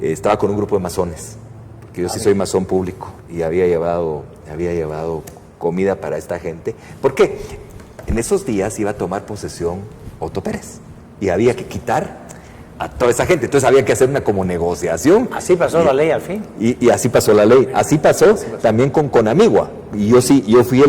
S1: estaba con un grupo de masones, porque yo sí soy masón público, y había llevado comida para esta gente, porque en esos días iba a tomar posesión Otto Pérez, y había que quitar a toda esa gente, entonces había que hacer una como negociación.
S2: Así pasó la ley al fin.
S1: Y así pasó la ley, así pasó también con Conamigua, y yo fui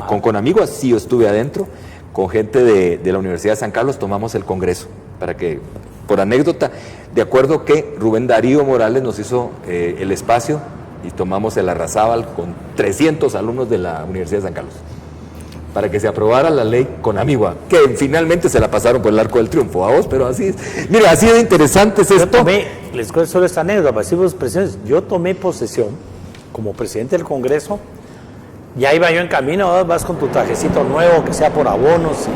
S1: con Conamigua sí yo estuve adentro, con gente de la Universidad de San Carlos tomamos el Congreso, para que, por anécdota, de acuerdo que Rubén Darío Morales nos hizo el espacio, y tomamos el Arrazábal con 300 alumnos de la Universidad de San Carlos, para que se aprobara la ley Conamigua, que finalmente se la pasaron por el Arco del Triunfo a vos, pero así es. Mira, así de interesante es esto.
S2: Les cuento solo esta anécdota, para decir presiones. Yo tomé posesión como presidente del Congreso, ya iba yo en camino, vas con tu trajecito nuevo, que sea por abonos.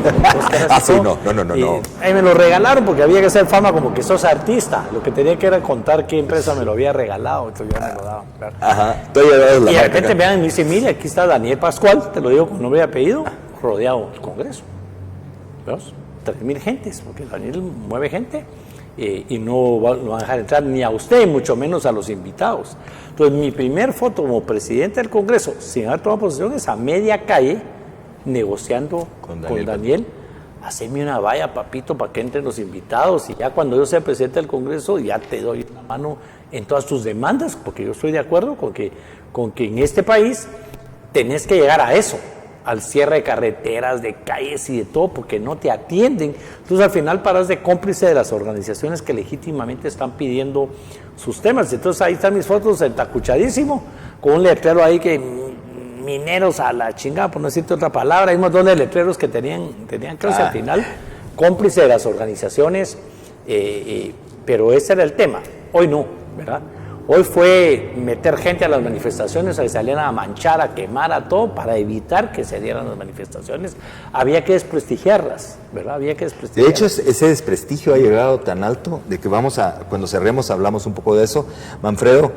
S1: Sí, no.
S2: Ahí me lo regalaron porque había que hacer fama como que sos artista. Lo que tenía que era contar qué empresa me lo había regalado, entonces yo me lo daba. Claro.
S1: Ajá.
S2: Y de repente me dan y me dicen, mira, aquí está Daniel Pascual, te lo digo con nombre y apellido, rodeado del Congreso. ¿Ves? 3,000 gentes, porque Daniel mueve gente. y no van a dejar entrar ni a usted, mucho menos a los invitados. Entonces, mi primer foto como presidente del Congreso, sin haber tomado posesión, es a media calle, negociando con Daniel. Haceme una valla, papito, para que entren los invitados, y ya cuando yo sea presidente del Congreso, ya te doy una mano en todas tus demandas, porque yo estoy de acuerdo con que en este país tenés que llegar a eso, al cierre de carreteras, de calles y de todo, porque no te atienden. Entonces, al final paras de cómplice de las organizaciones que legítimamente están pidiendo sus temas. Entonces, ahí están mis fotos entacuchadísimo, con un letrero ahí que mineros a la chingada, por no decirte otra palabra. Hay un montón de letreros que tenían creo que al final, cómplice de las organizaciones, pero ese era el tema. Hoy no, ¿verdad? Hoy fue meter gente a las manifestaciones, a que salieran a manchar, a quemar, a todo, para evitar que se dieran las manifestaciones. Había que desprestigiarlas, ¿verdad? Había que desprestigiarlas.
S1: De hecho, ese desprestigio ha llegado tan alto de que cuando cerremos hablamos un poco de eso. Manfredo,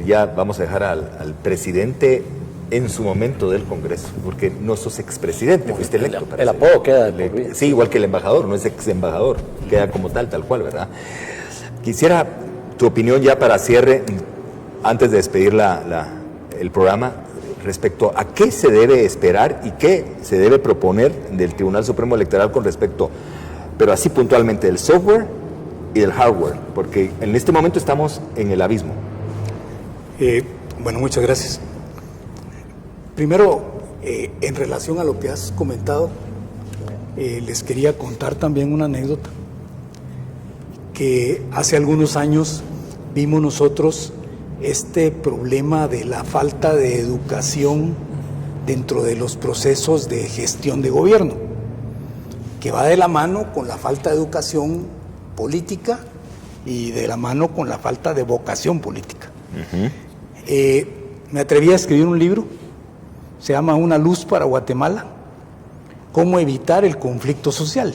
S1: ya vamos a dejar al presidente en su momento del Congreso, porque no sos expresidente, fuiste electo.
S2: El apodo queda de por vida.
S1: Sí, igual que el embajador, no es ex embajador, queda como tal cual, ¿verdad? Quisiera tu opinión ya para cierre, antes de despedir el programa, respecto a qué se debe esperar y qué se debe proponer del Tribunal Supremo Electoral con respecto, pero así puntualmente, del software y del hardware, porque en este momento estamos en el abismo.
S3: Bueno, muchas gracias. Primero, en relación a lo que has comentado, les quería contar también una anécdota, que hace algunos años vimos nosotros este problema de la falta de educación dentro de los procesos de gestión de gobierno, que va de la mano con la falta de educación política y de la mano con la falta de vocación política. Me atreví a escribir un libro, se llama Una luz para Guatemala, cómo evitar el conflicto social.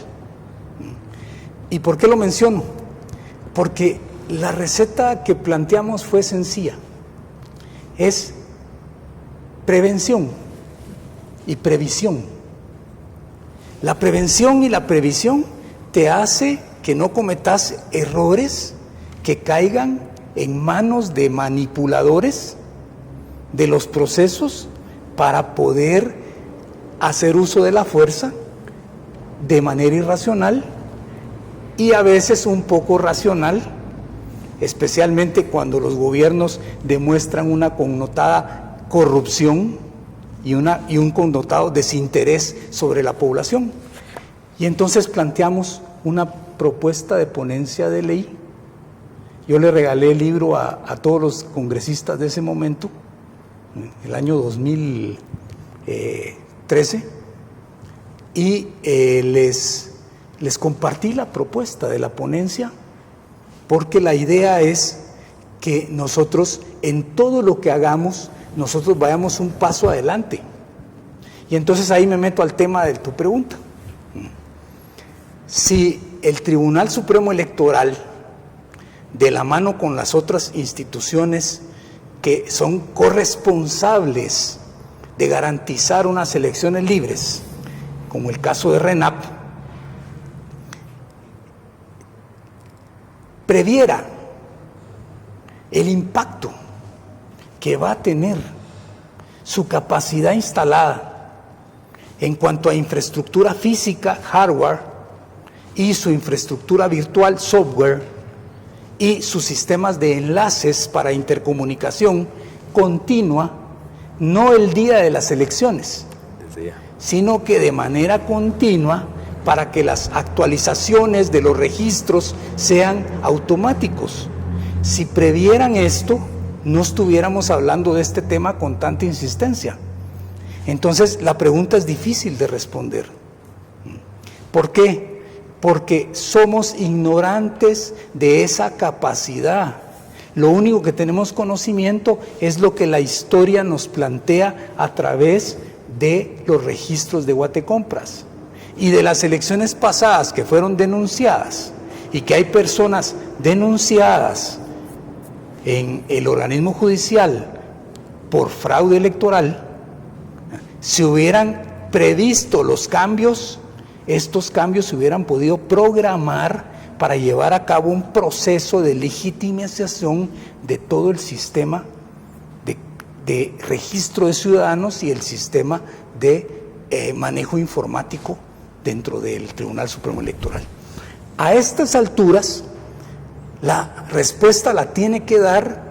S3: ¿Y por qué lo menciono? Porque la receta que planteamos fue sencilla, es prevención y previsión. La prevención y la previsión te hace que no cometas errores que caigan en manos de manipuladores de los procesos para poder hacer uso de la fuerza de manera irracional y a veces un poco racional, especialmente cuando los gobiernos demuestran una connotada corrupción y un connotado desinterés sobre la población. Y entonces planteamos una propuesta de ponencia de ley. Yo le regalé el libro a todos los congresistas de ese momento, el año 2013, y les compartí la propuesta de la ponencia, porque la idea es que nosotros, en todo lo que hagamos, nosotros vayamos un paso adelante. Y entonces ahí me meto al tema de tu pregunta. Si el Tribunal Supremo Electoral, de la mano con las otras instituciones que son corresponsables de garantizar unas elecciones libres, como el caso de RENAP, previera el impacto que va a tener su capacidad instalada en cuanto a infraestructura física, hardware, y su infraestructura virtual, software, y sus sistemas de enlaces para intercomunicación continua, no el día de las elecciones, sino que de manera continua, para que las actualizaciones de los registros sean automáticos. Si previeran esto, no estuviéramos hablando de este tema con tanta insistencia. Entonces, la pregunta es difícil de responder. ¿Por qué? Porque somos ignorantes de esa capacidad. Lo único que tenemos conocimiento es lo que la historia nos plantea a través de los registros de Guatecompras y de las elecciones pasadas que fueron denunciadas, y que hay personas denunciadas en el organismo judicial por fraude electoral. Si hubieran previsto los cambios, estos cambios se hubieran podido programar para llevar a cabo un proceso de legitimización de todo el sistema de registro de ciudadanos y el sistema de manejo informático dentro del Tribunal Supremo Electoral. A estas alturas, la respuesta la tiene que dar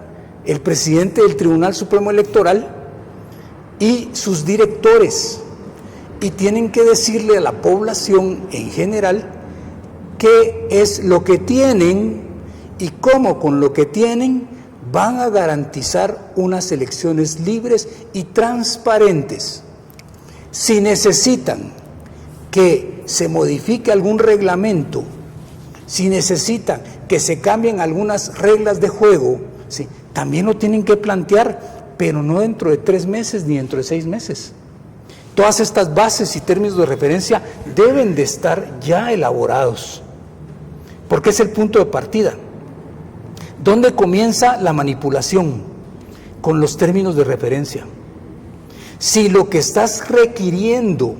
S3: el presidente del Tribunal Supremo Electoral y sus directores, y tienen que decirle a la población en general qué es lo que tienen y cómo con lo que tienen van a garantizar unas elecciones libres y transparentes. Si necesitan que se modifique algún reglamento, si necesitan que se cambien algunas reglas de juego, ¿sí?, también lo tienen que plantear, pero no dentro de 3 meses ni dentro de 6 meses. Todas estas bases y términos de referencia deben de estar ya elaborados, porque es el punto de partida. ¿Dónde comienza la manipulación? Con los términos de referencia. Si lo que estás requiriendo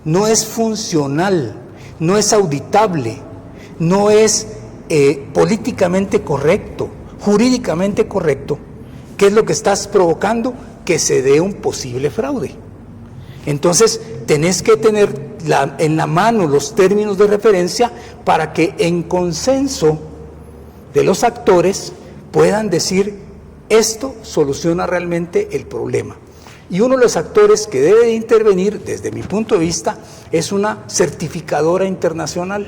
S3: no es funcional, no es auditable, no es políticamente correcto, jurídicamente correcto, ¿qué es lo que estás provocando? Que se dé un posible fraude. Entonces, tenés que tener en la mano los términos de referencia para que en consenso de los actores puedan decir, esto soluciona realmente el problema. Y uno de los actores que debe de intervenir, desde mi punto de vista, es una certificadora internacional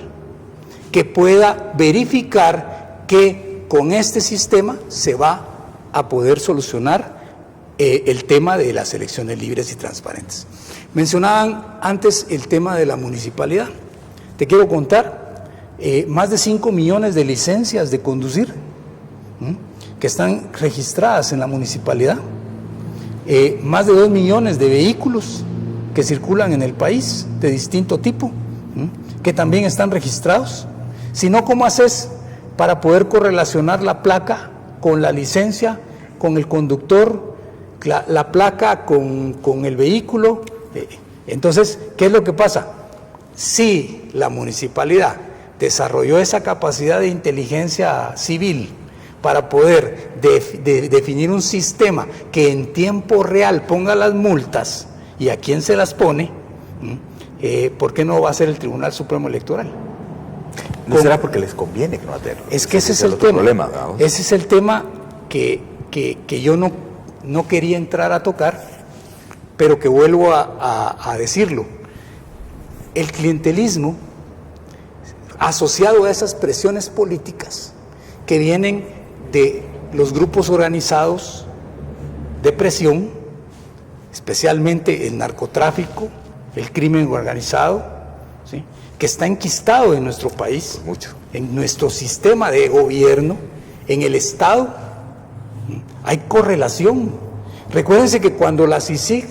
S3: que pueda verificar que con este sistema se va a poder solucionar el tema de las elecciones libres y transparentes. Mencionaban antes el tema de la municipalidad. Te quiero contar, más de 5 millones de licencias de conducir que están registradas en la municipalidad, más de 2 millones de vehículos que circulan en el país de distinto tipo, que también están registrados. Si no, ¿cómo haces para poder correlacionar la placa con la licencia, con el conductor, la placa con el vehículo? Entonces, ¿qué es lo que pasa? Si la municipalidad desarrolló esa capacidad de inteligencia civil para poder definir un sistema que en tiempo real ponga las multas y a quién se las pone, ¿por qué no va a ser el Tribunal Supremo Electoral?
S1: ¿No será porque les conviene que no hacerlo?
S3: Es que ese es el tema. Ese es el tema que yo no quería entrar a tocar, pero que vuelvo a decirlo. El clientelismo, asociado a esas presiones políticas que vienen de los grupos organizados de presión, especialmente el narcotráfico, el crimen organizado, ¿sí?, que está enquistado en nuestro país, en nuestro sistema de gobierno, en el Estado, hay correlación. Recuérdense que cuando la CICIG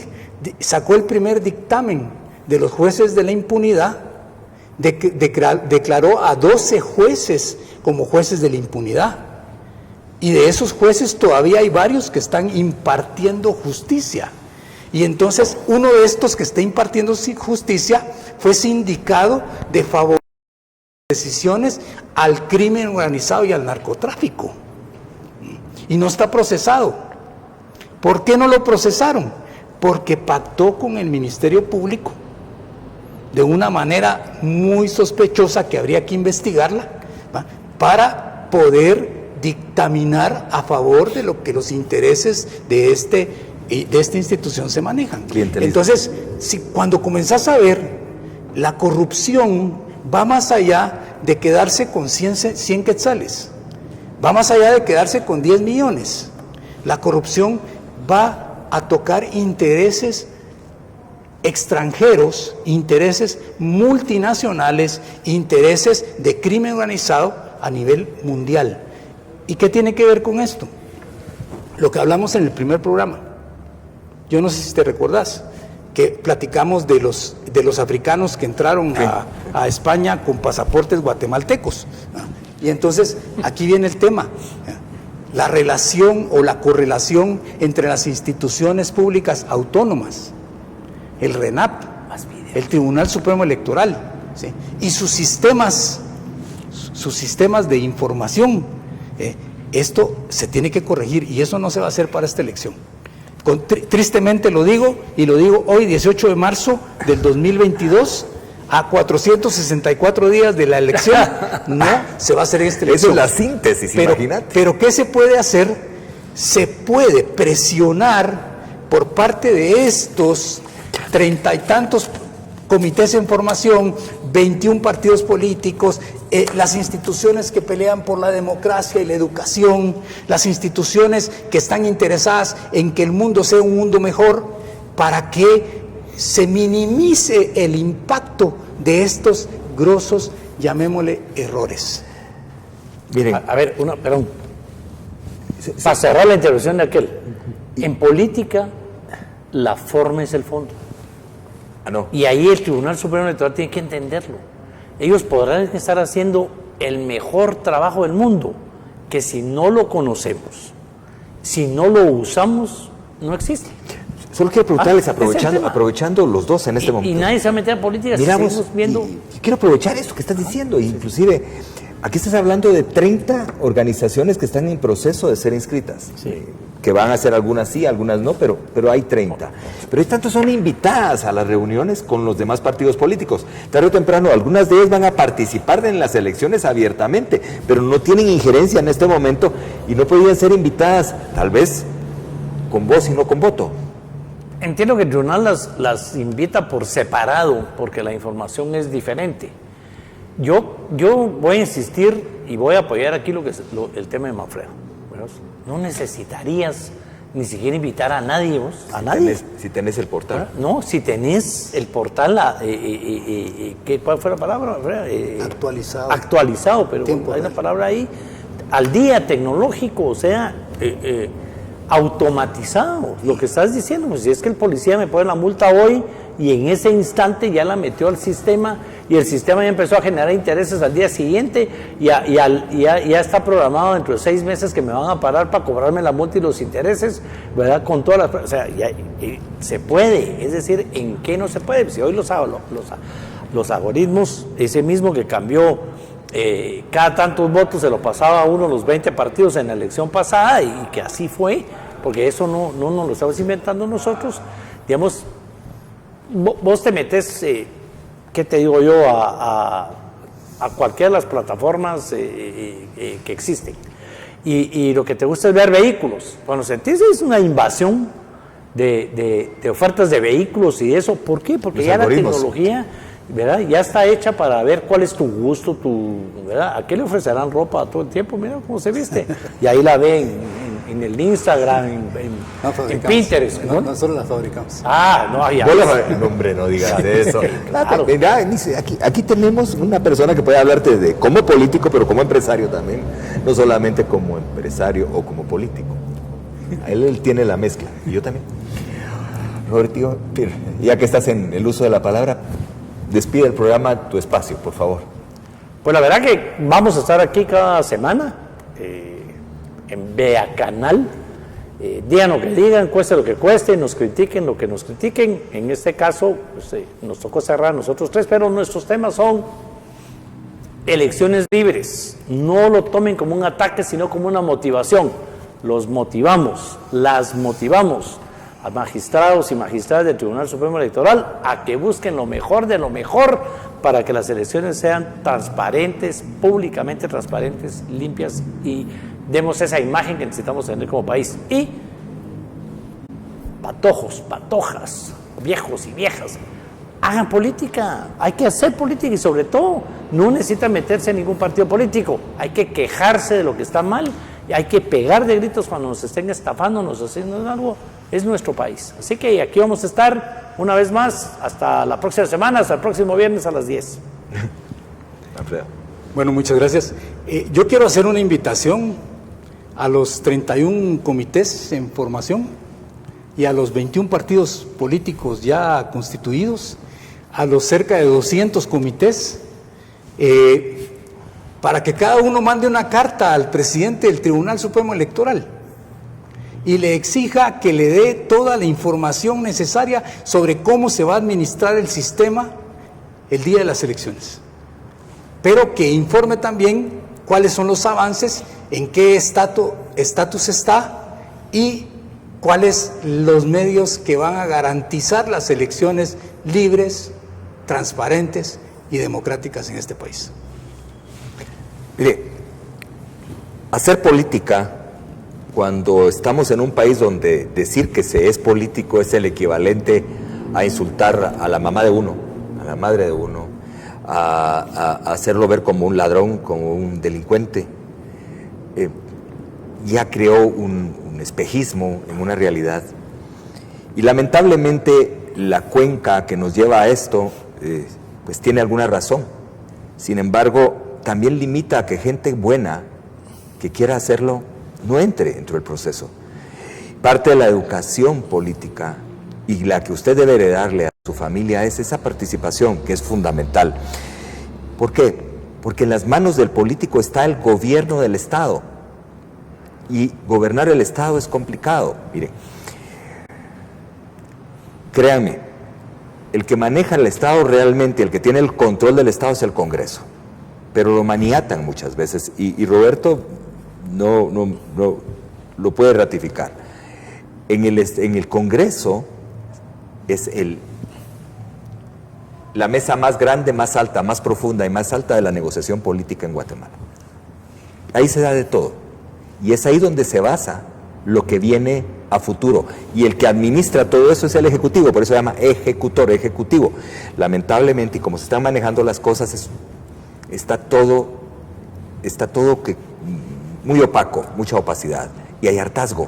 S3: sacó el primer dictamen de los jueces de la impunidad, declaró a 12 jueces como jueces de la impunidad. Y de esos jueces todavía hay varios que están impartiendo justicia. Y entonces uno de estos que está impartiendo justicia fue sindicado de favor de decisiones al crimen organizado y al narcotráfico. Y no está procesado. ¿Por qué no lo procesaron? Porque pactó con el Ministerio Público de una manera muy sospechosa que habría que investigarla, ¿va?, para poder dictaminar a favor de lo que los intereses de esta institución se manejan. Entonces, cuando comenzás a ver, la corrupción va más allá de quedarse con 100 quetzales, va más allá de quedarse con 10 millones. La corrupción va a tocar intereses extranjeros, intereses multinacionales, intereses de crimen organizado a nivel mundial. ¿Y qué tiene que ver con esto? Lo que hablamos en el primer programa. Yo no sé si te recordás, que platicamos de los africanos que entraron a España con pasaportes guatemaltecos. Y entonces, aquí viene el tema. La relación o la correlación entre las instituciones públicas autónomas, el RENAP, el Tribunal Supremo Electoral, ¿sí?, y sus sistemas sus sistemas de información. Esto se tiene que corregir y eso no se va a hacer para esta elección. Tristemente lo digo, y lo digo hoy, 18 de marzo del 2022, a 464 días de la elección, no se va a hacer esta elección.
S1: Eso es la síntesis, imagínate.
S3: Pero ¿qué se puede hacer? Se puede presionar por parte de estos 30 y tantos comités de información, 21 partidos políticos, las instituciones que pelean por la democracia y la educación, las instituciones que están interesadas en que el mundo sea un mundo mejor, para que se minimice el impacto de estos grosos, llamémosle, errores.
S2: Miren, a ver, perdón, para cerrar la intervención de aquel, en política la forma es el fondo.
S1: No.
S2: Y ahí el Tribunal Supremo Electoral tiene que entenderlo. Ellos podrán estar haciendo el mejor trabajo del mundo, que si no lo conocemos, si no lo usamos, no existe.
S1: Solo quiero preguntarles, aprovechando los dos en este momento.
S2: Y nadie se va a meter a política.
S1: Miramos,
S2: si viendo...
S1: y quiero aprovechar esto que estás diciendo, inclusive aquí estás hablando de 30 organizaciones que están en proceso de ser inscritas,
S2: sí,
S1: que van a ser algunas sí, algunas no, pero hay 30. Pero hay tantos son invitadas a las reuniones con los demás partidos políticos. Tarde o temprano, algunas de ellas van a participar en las elecciones abiertamente, pero no tienen injerencia en este momento y no podrían ser invitadas, tal vez, con voz y no con voto.
S2: Entiendo que el tribunal las invita por separado, porque la información es diferente. Yo voy a insistir y voy a apoyar aquí el tema de Manfredo. No necesitarías ni siquiera invitar a nadie, vos.
S1: Si tenés el portal.
S2: No, si tenés el portal, ¿cuál fue la palabra?
S3: Actualizado.
S2: Actualizado, pero hay una palabra ahí. Al día, tecnológico, o sea, automatizado. Lo que estás diciendo, pues si es que el policía me pone la multa hoy y en ese instante ya la metió al sistema y el sistema ya empezó a generar intereses al día siguiente y ya está programado dentro de 6 meses que me van a parar para cobrarme la multa y los intereses, ¿verdad? Con todas las... O sea, se puede, es decir, ¿en qué no se puede? Si hoy los algoritmos, ese mismo que cambió cada tantos votos se lo pasaba a uno los 20 partidos en la elección pasada y que así fue, porque eso no nos lo estamos inventando nosotros, digamos. Vos te metes, ¿qué te digo yo? A cualquiera de las plataformas que existen. Y lo que te gusta es ver vehículos. Cuando sentís es una invasión de ofertas de vehículos y eso. ¿Por qué? Porque
S1: los
S2: ya
S1: algoritmos,
S2: la tecnología, ¿verdad? Ya está hecha para ver cuál es tu gusto, ¿verdad? ¿A qué le ofrecerán ropa todo el tiempo? Mira cómo se viste. Y ahí la ven en el Instagram, en Pinterest.
S3: No solo la fabricamos.
S2: No, ya.
S1: No, hombre, no digas eso.
S2: Claro.
S1: Aquí tenemos una persona que puede hablarte de como político, pero como empresario también, no solamente como empresario o como político. Él tiene la mezcla, y yo también. Roberto, ya que estás en el uso de la palabra, despide el programa, tu espacio, por favor.
S2: Pues la verdad que vamos a estar aquí cada semana, en Vea Canal. Digan lo que digan, cueste lo que cueste, nos critiquen lo que nos critiquen. En este caso, pues, nos tocó cerrar nosotros 3, pero nuestros temas son elecciones libres. No lo tomen como un ataque, sino como una motivación. Los motivamos, las motivamos a magistrados y magistradas del Tribunal Supremo Electoral a que busquen lo mejor de lo mejor para que las elecciones sean transparentes, públicamente transparentes, limpias y demos esa imagen que necesitamos tener como país. Y patojos, patojas, viejos y viejas, hagan política, hay que hacer política y sobre todo no necesitan meterse en ningún partido político, hay que quejarse de lo que está mal y hay que pegar de gritos cuando nos estén estafando, nos haciendo algo. Es nuestro país. Así que aquí vamos a estar una vez más hasta la próxima semana, hasta el próximo viernes a las 10.
S3: Bueno, muchas gracias. Yo quiero hacer una invitación a los 31 comités en formación y a los 21 partidos políticos ya constituidos, a los cerca de 200 comités, para que cada uno mande una carta al presidente del Tribunal Supremo Electoral y le exija que le dé toda la información necesaria sobre cómo se va a administrar el sistema el día de las elecciones. pero que informe también cuáles son los avances, en qué estatus está y cuáles los medios que van a garantizar las elecciones libres, transparentes y democráticas en este país.
S1: Mire, hacer política cuando estamos en un país donde decir que se es político es el equivalente a insultar a la mamá de uno, a la madre de uno, a hacerlo ver como un ladrón, como un delincuente, ya creó un espejismo en una realidad. Y lamentablemente la cuenca que nos lleva a esto, pues tiene alguna razón. Sin embargo, también limita a que gente buena que quiera hacerlo no entre dentro del proceso. Parte de la educación política y la que usted debe heredarle a su familia es esa participación que es fundamental. ¿Por qué? Porque en las manos del político está el gobierno del Estado y gobernar el Estado es complicado. Miren, créanme, el que maneja el Estado realmente, el que tiene el control del Estado es el Congreso, pero lo maniatan muchas veces y Roberto no lo puede ratificar. En el Congreso es la mesa más grande, más alta, más profunda y más alta de la negociación política en Guatemala. Ahí se da de todo y es ahí donde se basa lo que viene a futuro, y el que administra todo eso es el Ejecutivo, por eso se llama ejecutor, ejecutivo. Lamentablemente, y como se están manejando las cosas, está todo muy opaco, mucha opacidad, y hay hartazgo.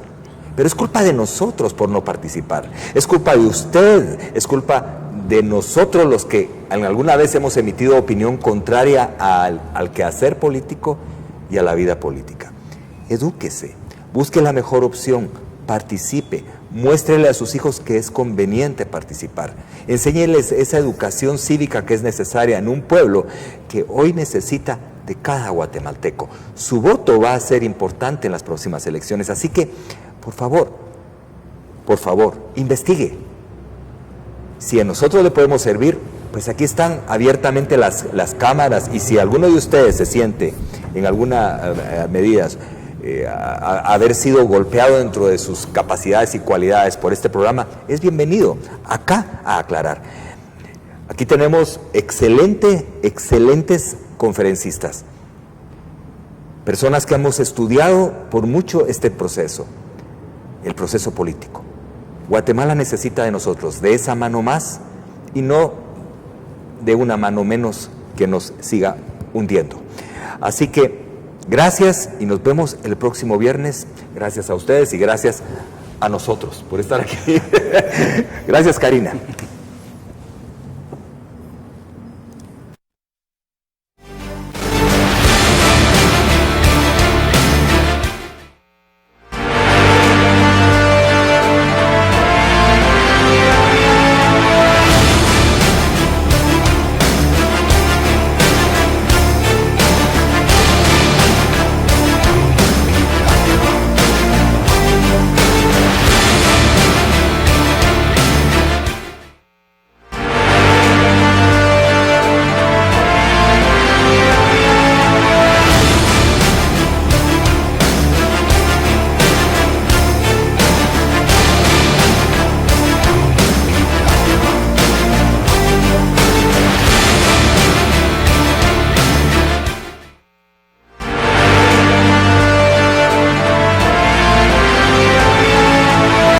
S1: Pero es culpa de nosotros por no participar, es culpa de usted, es culpa de nosotros los que alguna vez hemos emitido opinión contraria al quehacer político y a la vida política. Edúquese, busque la mejor opción, participe, muéstrele a sus hijos que es conveniente participar, enséñeles esa educación cívica que es necesaria en un pueblo que hoy necesita de cada guatemalteco. Su voto va a ser importante en las próximas elecciones, así que, por favor, investigue. Si a nosotros le podemos servir, pues aquí están abiertamente las cámaras, y si alguno de ustedes se siente en alguna medida haber sido golpeado dentro de sus capacidades y cualidades por este programa, es bienvenido acá a aclarar. Aquí tenemos excelentes conferencistas, personas que hemos estudiado por mucho este proceso, el proceso político. Guatemala necesita de nosotros, de esa mano más y no de una mano menos que nos siga hundiendo. Así que gracias y nos vemos el próximo viernes. Gracias a ustedes y gracias a nosotros por estar aquí. Gracias, Karina.